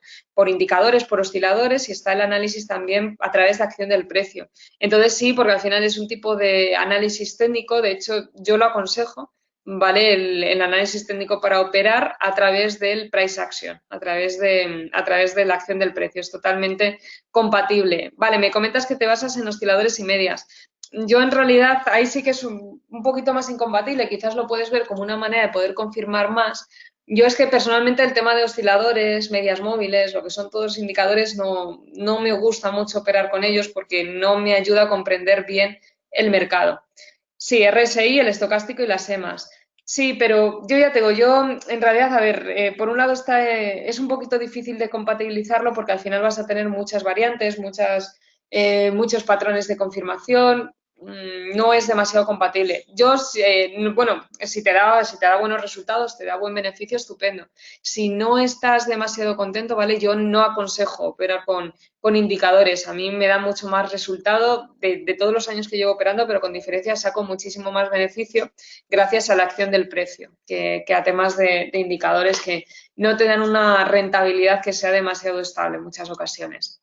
indicadores, por osciladores y está el análisis también a través de acción del precio. Entonces sí, porque al final es un tipo de análisis técnico. De hecho, yo lo aconsejo, ¿vale? El análisis técnico para operar a través del price action, a través de la acción del precio. Es totalmente compatible. Vale, me comentas que te basas en osciladores y medias. Yo en realidad ahí sí que es un poquito más incompatible, quizás lo puedes ver como una manera de poder confirmar más. Yo es que personalmente el tema de osciladores, medias móviles, lo que son todos indicadores, no me gusta mucho operar con ellos porque no me ayuda a comprender bien el mercado. Sí, RSI, el estocástico y las EMAs. Sí, pero yo ya te digo, yo en realidad, a ver, por un lado es un poquito difícil de compatibilizarlo porque al final vas a tener muchas variantes, muchos patrones de confirmación, no es demasiado compatible. Bueno, si te da buenos resultados, te da buen beneficio, estupendo. Si no estás demasiado contento, ¿vale? Yo no aconsejo operar con indicadores. A mí me da mucho más resultado de todos los años que llevo operando, pero con diferencia saco muchísimo más beneficio gracias a la acción del precio, que a temas de indicadores que no te dan una rentabilidad que sea demasiado estable en muchas ocasiones.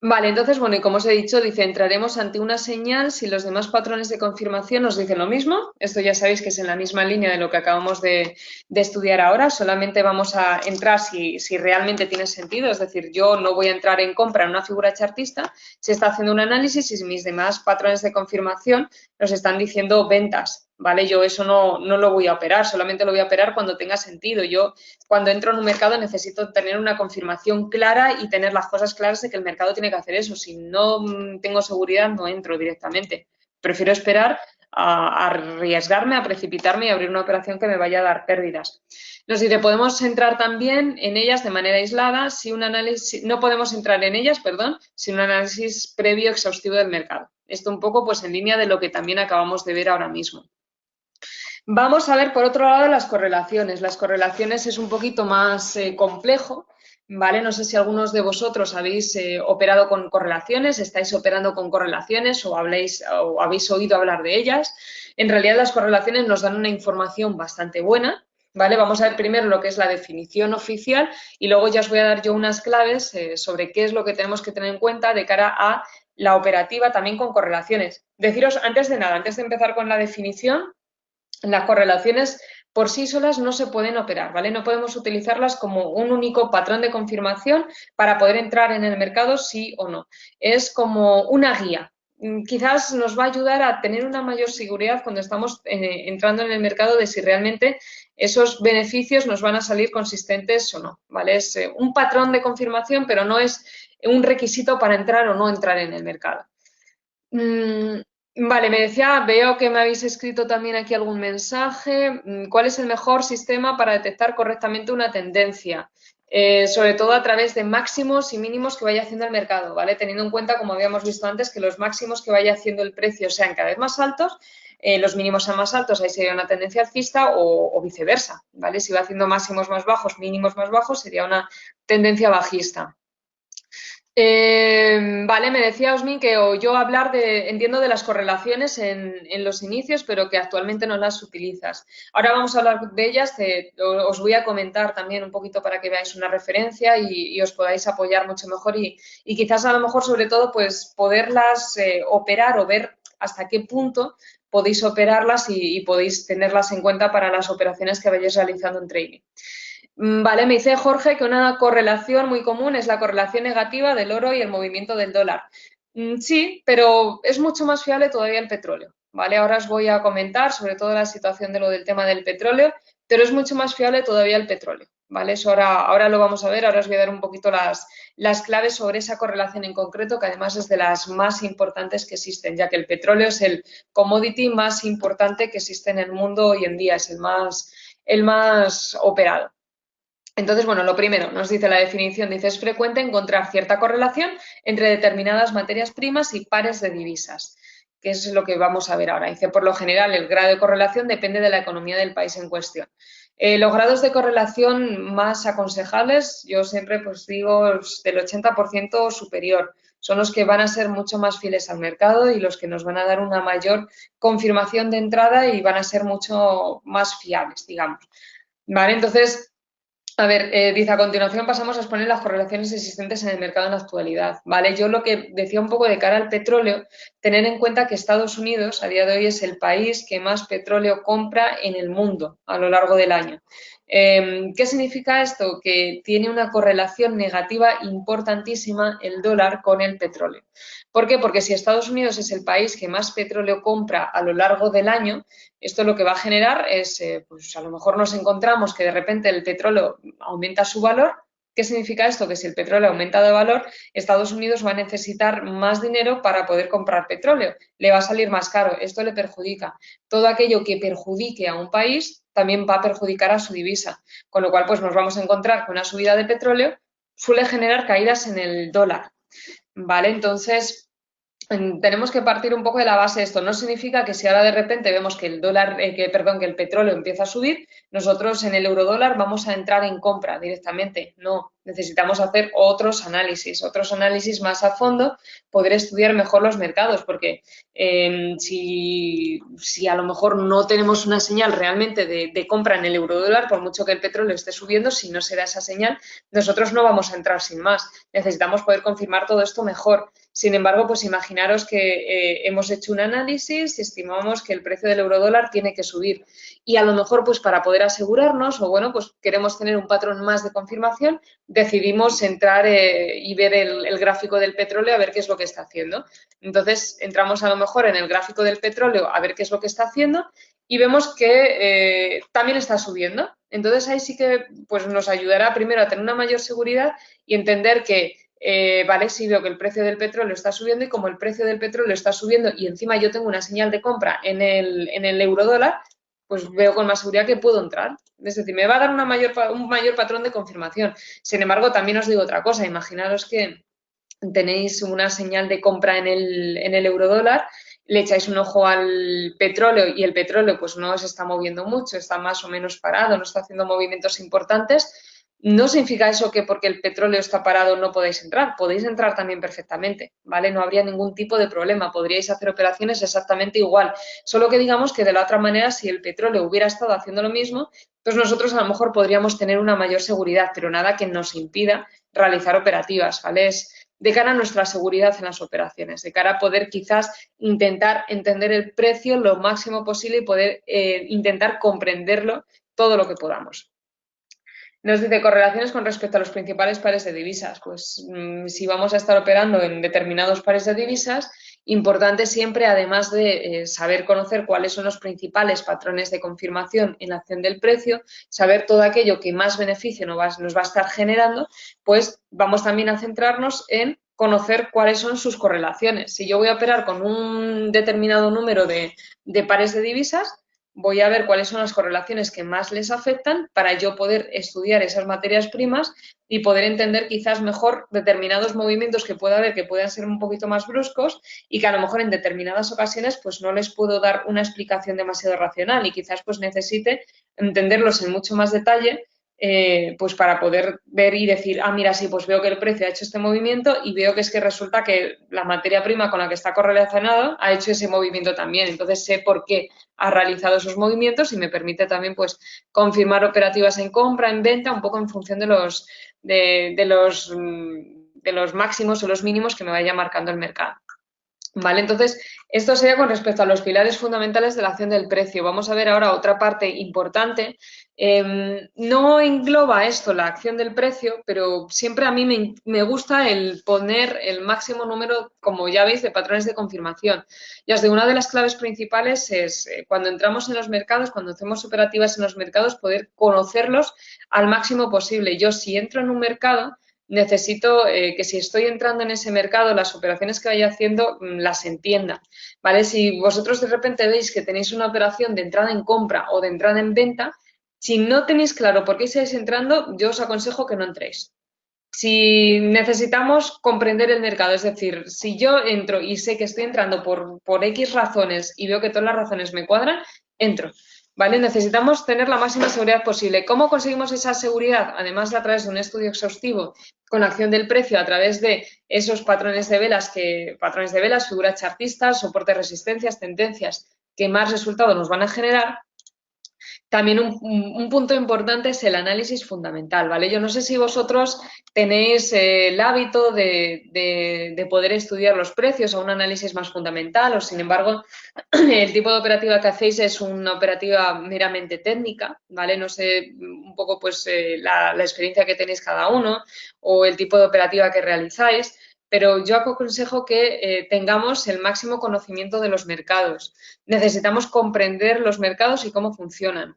Vale, entonces, bueno, y como os he dicho, dice, entraremos ante una señal si los demás patrones de confirmación nos dicen lo mismo. Esto ya sabéis que es en la misma línea de lo que acabamos de estudiar ahora. Solamente vamos a entrar si realmente tiene sentido. Es decir, yo no voy a entrar en compra en una figura chartista si está haciendo un análisis y si mis demás patrones de confirmación nos están diciendo ventas. ¿Vale? Yo eso no lo voy a operar, solamente lo voy a operar cuando tenga sentido. Yo cuando entro en un mercado necesito tener una confirmación clara y tener las cosas claras de que el mercado tiene que hacer eso. Si no tengo seguridad, no entro directamente. Prefiero esperar a arriesgarme, a precipitarme y abrir una operación que me vaya a dar pérdidas. Nos dice, podemos entrar también en ellas de manera aislada si un análisis, no podemos entrar en ellas, perdón, sin un análisis previo exhaustivo del mercado. Esto un poco pues en línea de lo que también acabamos de ver ahora mismo. Vamos a ver, por otro lado, las correlaciones. Las correlaciones es un poquito más complejo, ¿vale? No sé si algunos de vosotros habéis operado con correlaciones, estáis operando con correlaciones o habéis oído hablar de ellas. En realidad, las correlaciones nos dan una información bastante buena, ¿vale? Vamos a ver primero lo que es la definición oficial y luego ya os voy a dar yo unas claves sobre qué es lo que tenemos que tener en cuenta de cara a la operativa también con correlaciones. Deciros, antes de nada, antes de empezar con la definición, las correlaciones por sí solas no se pueden operar, ¿vale? No podemos utilizarlas como un único patrón de confirmación para poder entrar en el mercado sí o no. Es como una guía. Quizás nos va a ayudar a tener una mayor seguridad cuando estamos entrando en el mercado de si realmente esos beneficios nos van a salir consistentes o no, ¿vale? Es un patrón de confirmación, pero no es un requisito para entrar o no entrar en el mercado. Vale, veo que me habéis escrito también aquí algún mensaje. ¿Cuál es el mejor sistema para detectar correctamente una tendencia? Sobre todo a través de máximos y mínimos que vaya haciendo el mercado, ¿vale? Teniendo en cuenta, como habíamos visto antes, que los máximos que vaya haciendo el precio sean cada vez más altos, los mínimos sean más altos, ahí sería una tendencia alcista o viceversa, ¿vale? Si va haciendo máximos más bajos, mínimos más bajos, sería una tendencia bajista. Vale, me decía Osmin que oyó hablar entiendo de las correlaciones en los inicios, pero que actualmente no las utilizas. Ahora vamos a hablar de ellas, os voy a comentar también un poquito para que veáis una referencia y os podáis apoyar mucho mejor y quizás a lo mejor sobre todo pues poderlas operar o ver hasta qué punto podéis operarlas y podéis tenerlas en cuenta para las operaciones que vayáis realizando en trading. Vale, me dice Jorge que una correlación muy común es la correlación negativa del oro y el movimiento del dólar. Sí, pero es mucho más fiable todavía el petróleo, ¿vale? Ahora os voy a comentar sobre todo la situación de lo del tema del petróleo, pero es mucho más fiable todavía el petróleo, ¿vale? Eso ahora lo vamos a ver, ahora os voy a dar un poquito las claves sobre esa correlación en concreto, que además es de las más importantes que existen, ya que el petróleo es el commodity más importante que existe en el mundo hoy en día, es el más operado. Entonces, bueno, lo primero, nos dice la definición, dice, es frecuente encontrar cierta correlación entre determinadas materias primas y pares de divisas, que es lo que vamos a ver ahora. Dice, por lo general, el grado de correlación depende de la economía del país en cuestión. Los grados de correlación más aconsejables, yo siempre pues digo del 80% superior. Son los que van a ser mucho más fieles al mercado y los que nos van a dar una mayor confirmación de entrada y van a ser mucho más fiables, digamos. Vale, entonces, a ver, dice, a continuación pasamos a exponer las correlaciones existentes en el mercado en la actualidad, ¿vale? Yo lo que decía un poco de cara al petróleo, tener en cuenta que Estados Unidos a día de hoy es el país que más petróleo compra en el mundo a lo largo del año. ¿Qué significa esto? Que tiene una correlación negativa importantísima el dólar con el petróleo. ¿Por qué? Porque si Estados Unidos es el país que más petróleo compra a lo largo del año, esto lo que va a generar es, pues a lo mejor nos encontramos que de repente el petróleo aumenta su valor. ¿Qué significa esto? Que si el petróleo aumenta de valor, Estados Unidos va a necesitar más dinero para poder comprar petróleo. Le va a salir más caro. Esto le perjudica. Todo aquello que perjudique a un país también va a perjudicar a su divisa. Con lo cual, pues nos vamos a encontrar con una subida de petróleo suele generar caídas en el dólar. ¿Vale? Entonces, tenemos que partir un poco de la base de esto. No significa que si ahora de repente vemos que el dólar, que el petróleo empieza a subir, nosotros en el eurodólar vamos a entrar en compra directamente. No, necesitamos hacer otros análisis más a fondo, poder estudiar mejor los mercados, porque si a lo mejor no tenemos una señal realmente de compra en el eurodólar, por mucho que el petróleo esté subiendo, si no se da esa señal, nosotros no vamos a entrar sin más. Necesitamos poder confirmar todo esto mejor. Sin embargo, pues imaginaros que hemos hecho un análisis y estimamos que el precio del eurodólar tiene que subir. Y a lo mejor, pues para poder asegurarnos, o bueno, pues queremos tener un patrón más de confirmación, decidimos entrar y ver el gráfico del petróleo a ver qué es lo que está haciendo. Entonces, entramos a lo mejor en el gráfico del petróleo a ver qué es lo que está haciendo y vemos que también está subiendo. Entonces, ahí sí que pues, nos ayudará primero a tener una mayor seguridad y entender que vale, sí veo que el precio del petróleo está subiendo y como el precio del petróleo está subiendo y encima yo tengo una señal de compra en el eurodólar, pues veo con más seguridad que puedo entrar. Es decir, me va a dar un mayor patrón de confirmación. Sin embargo, también os digo otra cosa. Imaginaros que tenéis una señal de compra en el eurodólar, le echáis un ojo al petróleo y el petróleo pues no se está moviendo mucho, está más o menos parado, no está haciendo movimientos importantes. No significa eso que porque el petróleo está parado no podéis entrar también perfectamente, ¿vale? No habría ningún tipo de problema, podríais hacer operaciones exactamente igual, solo que digamos que de la otra manera, si el petróleo hubiera estado haciendo lo mismo, pues nosotros a lo mejor podríamos tener una mayor seguridad, pero nada que nos impida realizar operativas, ¿vale? Es de cara a nuestra seguridad en las operaciones, de cara a poder quizás intentar entender el precio lo máximo posible y poder intentar comprenderlo todo lo que podamos. Nos dice correlaciones con respecto a los principales pares de divisas. Pues si vamos a estar operando en determinados pares de divisas, importante siempre, además de saber conocer cuáles son los principales patrones de confirmación en la acción del precio, saber todo aquello que más beneficio nos va a estar generando, pues vamos también a centrarnos en conocer cuáles son sus correlaciones. Si yo voy a operar con un determinado número de pares de divisas, voy a ver cuáles son las correlaciones que más les afectan para yo poder estudiar esas materias primas y poder entender quizás mejor determinados movimientos que pueda haber que puedan ser un poquito más bruscos y que a lo mejor en determinadas ocasiones pues no les puedo dar una explicación demasiado racional y quizás pues necesite entenderlos en mucho más detalle pues para poder ver y decir, ah, mira, sí, pues veo que el precio ha hecho este movimiento y veo que es que resulta que la materia prima con la que está correlacionado ha hecho ese movimiento también. Entonces sé por qué ha realizado esos movimientos y me permite también pues confirmar operativas en compra, en venta, un poco en función de los máximos o los mínimos que me vaya marcando el mercado. Vale, entonces, esto sería con respecto a los pilares fundamentales de la acción del precio. Vamos a ver ahora otra parte importante. No engloba esto la acción del precio, pero siempre a mí me gusta el poner el máximo número, como ya veis, de patrones de confirmación. Ya os digo, una de las claves principales es cuando entramos en los mercados, cuando hacemos operativas en los mercados, poder conocerlos al máximo posible. Yo, si entro en un mercado, necesito que si estoy entrando en ese mercado, las operaciones que vaya haciendo las entienda, ¿vale? Si vosotros de repente veis que tenéis una operación de entrada en compra o de entrada en venta, si no tenéis claro por qué estáis entrando, yo os aconsejo que no entréis. Si necesitamos comprender el mercado, es decir, si yo entro y sé que estoy entrando por X razones y veo que todas las razones me cuadran, entro. ¿vale? Necesitamos tener la máxima seguridad posible. ¿Cómo conseguimos esa seguridad? Además de a través de un estudio exhaustivo con acción del precio a través de esos patrones de velas, figuras chartistas, soportes, resistencias, tendencias que más resultados nos van a generar. También un punto importante es el análisis fundamental, ¿vale? Yo no sé si vosotros tenéis el hábito de poder estudiar los precios a un análisis más fundamental o, sin embargo, el tipo de operativa que hacéis es una operativa meramente técnica, ¿vale? No sé un poco pues la experiencia que tenéis cada uno o el tipo de operativa que realizáis, pero yo aconsejo que tengamos el máximo conocimiento de los mercados. Necesitamos comprender los mercados y cómo funcionan.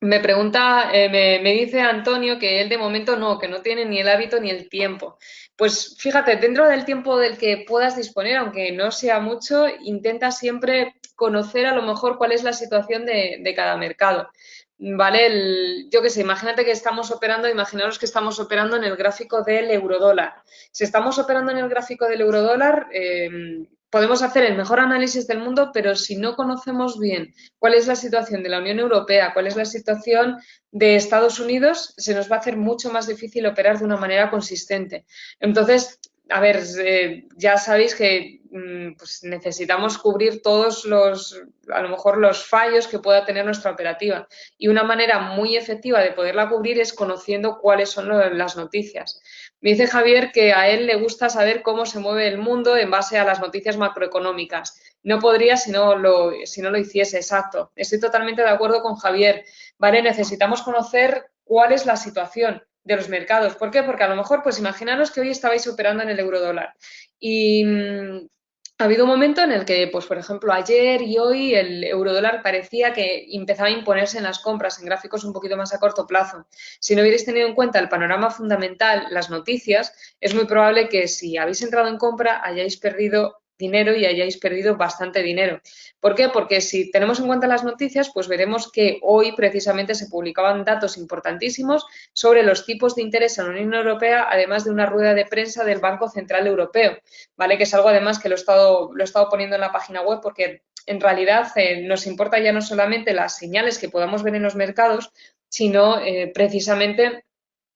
Me pregunta, me dice Antonio que él de momento no, que no tiene ni el hábito ni el tiempo. Pues fíjate, dentro del tiempo del que puedas disponer, aunque no sea mucho, intenta siempre conocer a lo mejor cuál es la situación de cada mercado. ¿Vale? Yo qué sé, imagínate que estamos operando, imaginaros que estamos operando en el gráfico del eurodólar. Si estamos operando en el gráfico del eurodólar, podemos hacer el mejor análisis del mundo, pero si no conocemos bien cuál es la situación de la Unión Europea, cuál es la situación de Estados Unidos, se nos va a hacer mucho más difícil operar de una manera consistente. Entonces, a ver, ya sabéis que pues necesitamos cubrir todos a lo mejor los fallos que pueda tener nuestra operativa. Y una manera muy efectiva de poderla cubrir es conociendo cuáles son las noticias. Me dice Javier que a él le gusta saber cómo se mueve el mundo en base a las noticias macroeconómicas. No podría si no lo hiciese, exacto. Estoy totalmente de acuerdo con Javier. ¿Vale? Necesitamos conocer cuál es la situación de los mercados. ¿Por qué? Porque a lo mejor, pues imaginaros que hoy estabais operando en el eurodólar y ha habido un momento en el que, pues por ejemplo, ayer y hoy el eurodólar parecía que empezaba a imponerse en las compras en gráficos un poquito más a corto plazo. Si no hubierais tenido en cuenta el panorama fundamental, las noticias, es muy probable que si habéis entrado en compra hayáis perdido dinero y hayáis perdido bastante dinero. ¿Por qué? Porque si tenemos en cuenta las noticias, pues veremos que hoy precisamente se publicaban datos importantísimos sobre los tipos de interés en la Unión Europea, además de una rueda de prensa del Banco Central Europeo, ¿vale? Que es algo además que lo he estado poniendo en la página web porque en realidad nos importa ya no solamente las señales que podamos ver en los mercados, sino precisamente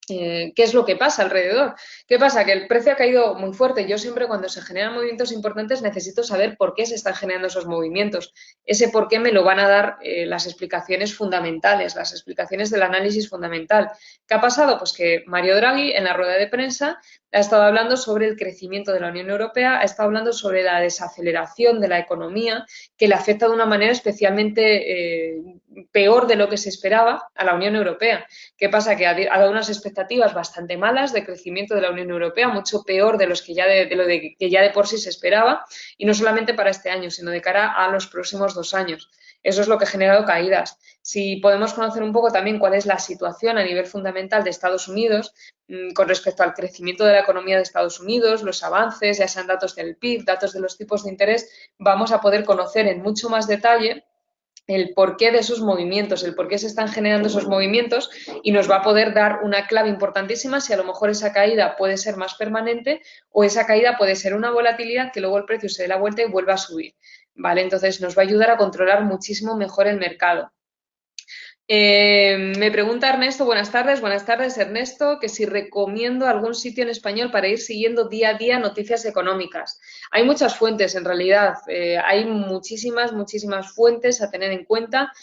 qué es lo que pasa alrededor. ¿Qué pasa? Que el precio ha caído muy fuerte. Yo siempre cuando se generan movimientos importantes necesito saber por qué se están generando esos movimientos. Ese por qué me lo van a dar las explicaciones fundamentales, las explicaciones del análisis fundamental. ¿Qué ha pasado? Pues que Mario Draghi en la rueda de prensa ha estado hablando sobre el crecimiento de la Unión Europea, ha estado hablando sobre la desaceleración de la economía que le afecta de una manera especialmente peor de lo que se esperaba a la Unión Europea. ¿Qué pasa? Que ha dado unas expectativas bastante malas de crecimiento de la Unión Europea, mucho peor de los que que ya de por sí se esperaba, y no solamente para este año, sino de cara a los próximos 2 años. Eso es lo que ha generado caídas. Si podemos conocer un poco también cuál es la situación a nivel fundamental de Estados Unidos con respecto al crecimiento de la economía de Estados Unidos, los avances, ya sean datos del PIB, datos de los tipos de interés, vamos a poder conocer en mucho más detalle el porqué de esos movimientos, el por qué se están generando esos movimientos y nos va a poder dar una clave importantísima si a lo mejor esa caída puede ser más permanente o esa caída puede ser una volatilidad que luego el precio se dé la vuelta y vuelva a subir. ¿Vale? Entonces nos va a ayudar a controlar muchísimo mejor el mercado. Me pregunta Ernesto, buenas tardes Ernesto, que si recomiendo algún sitio en español para ir siguiendo día a día noticias económicas. Hay muchas fuentes en realidad, hay muchísimas fuentes a tener en cuenta.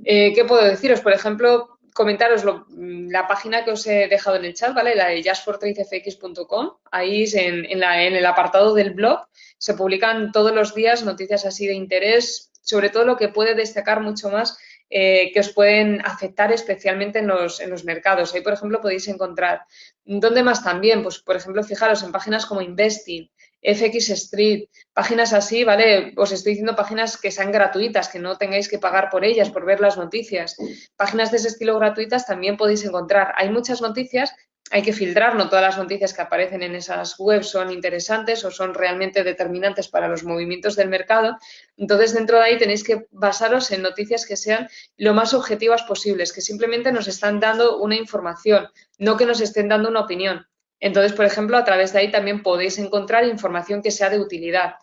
¿Qué puedo deciros? Por ejemplo, comentaros la página que os he dejado en el chat, ¿vale? La de justfortradefx.com. Ahí en el apartado del blog se publican todos los días noticias así de interés, sobre todo lo que puede destacar mucho más que os pueden afectar especialmente en los mercados. Ahí, por ejemplo, podéis encontrar. ¿Dónde más también? Pues, por ejemplo, fijaros en páginas como Investing, FX Street, páginas así, ¿vale? Os estoy diciendo páginas que sean gratuitas, que no tengáis que pagar por ellas, por ver las noticias. Páginas de ese estilo gratuitas también podéis encontrar. Hay muchas noticias, hay que filtrar, no todas las noticias que aparecen en esas webs son interesantes o son realmente determinantes para los movimientos del mercado. Entonces, dentro de ahí tenéis que basaros en noticias que sean lo más objetivas posibles, que simplemente nos están dando una información, no que nos estén dando una opinión. Entonces, por ejemplo, a través de ahí también podéis encontrar información que sea de utilidad.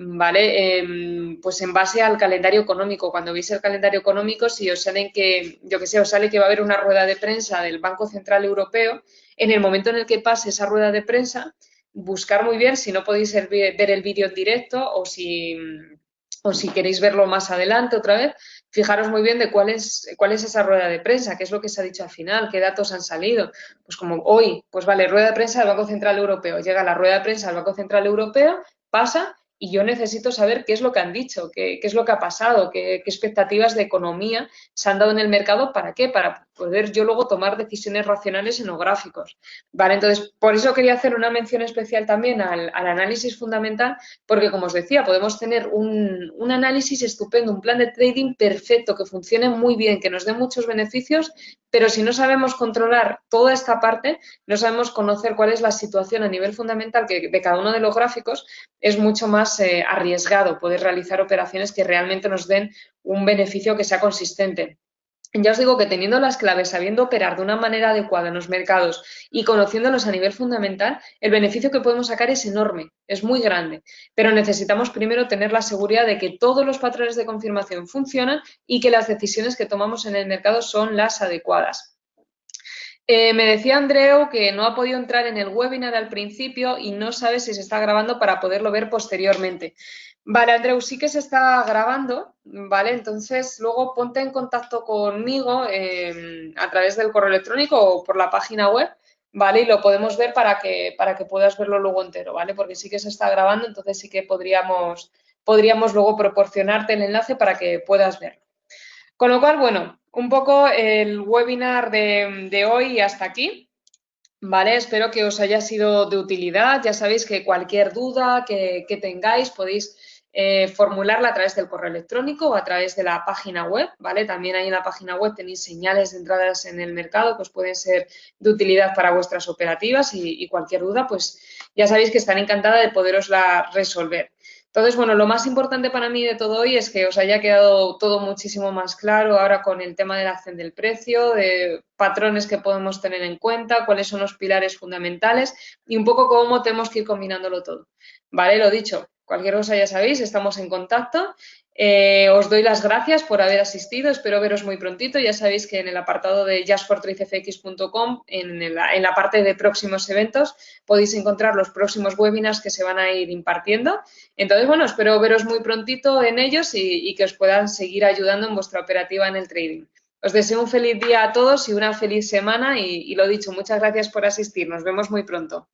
¿vale? Pues en base al calendario económico. Cuando veis el calendario económico, si os salen que, yo que sé, os sale que va a haber una rueda de prensa del Banco Central Europeo, en el momento en el que pase esa rueda de prensa, buscar muy bien si no podéis ver el vídeo en directo o si queréis verlo más adelante otra vez, fijaros muy bien de cuál es esa rueda de prensa, qué es lo que se ha dicho al final, qué datos han salido. Pues como hoy, pues vale, rueda de prensa del Banco Central Europeo. Llega la rueda de prensa del Banco Central Europeo, pasa y yo necesito saber qué es lo que han dicho, qué es lo que ha pasado, qué expectativas de economía se han dado en el mercado, ¿para qué? Para poder yo luego tomar decisiones racionales en los gráficos. Vale, entonces, por eso quería hacer una mención especial también al análisis fundamental, porque como os decía, podemos tener un análisis estupendo, un plan de trading perfecto, que funcione muy bien, que nos dé muchos beneficios, pero si no sabemos controlar toda esta parte, no sabemos conocer cuál es la situación a nivel fundamental de cada uno de los gráficos, es mucho más arriesgado poder realizar operaciones que realmente nos den un beneficio que sea consistente. Ya os digo que teniendo las claves, sabiendo operar de una manera adecuada en los mercados y conociéndolos a nivel fundamental, el beneficio que podemos sacar es enorme, es muy grande. Pero necesitamos primero tener la seguridad de que todos los patrones de confirmación funcionan y que las decisiones que tomamos en el mercado son las adecuadas. Me decía Andreu que no ha podido entrar en el webinar al principio y no sabe si se está grabando para poderlo ver posteriormente. Vale, Andreu, sí que se está grabando, ¿vale? Entonces, luego ponte en contacto conmigo a través del correo electrónico o por la página web, ¿vale? Y lo podemos ver para que puedas verlo luego entero, ¿vale? Porque sí que se está grabando, entonces sí que podríamos luego proporcionarte el enlace para que puedas verlo. Con lo cual, bueno, un poco el webinar de hoy hasta aquí, ¿vale? Espero que os haya sido de utilidad. Ya sabéis que cualquier duda que tengáis podéis formularla a través del correo electrónico o a través de la página web, ¿vale? También ahí en la página web tenéis señales de entradas en el mercado que os pueden ser de utilidad para vuestras operativas y cualquier duda, pues ya sabéis que estaré encantada de poderosla resolver. Entonces, bueno, lo más importante para mí de todo hoy es que os haya quedado todo muchísimo más claro ahora con el tema de la acción del precio, de patrones que podemos tener en cuenta, cuáles son los pilares fundamentales y un poco cómo tenemos que ir combinándolo todo. Vale, lo dicho, cualquier cosa ya sabéis, estamos en contacto. Os doy las gracias por haber asistido, espero veros muy prontito. Ya sabéis que en el apartado de justfortradefx.com, en la parte de próximos eventos, podéis encontrar los próximos webinars que se van a ir impartiendo. Entonces, bueno, espero veros muy prontito en ellos y que os puedan seguir ayudando en vuestra operativa en el trading. Os deseo un feliz día a todos y una feliz semana y lo dicho, muchas gracias por asistir. Nos vemos muy pronto.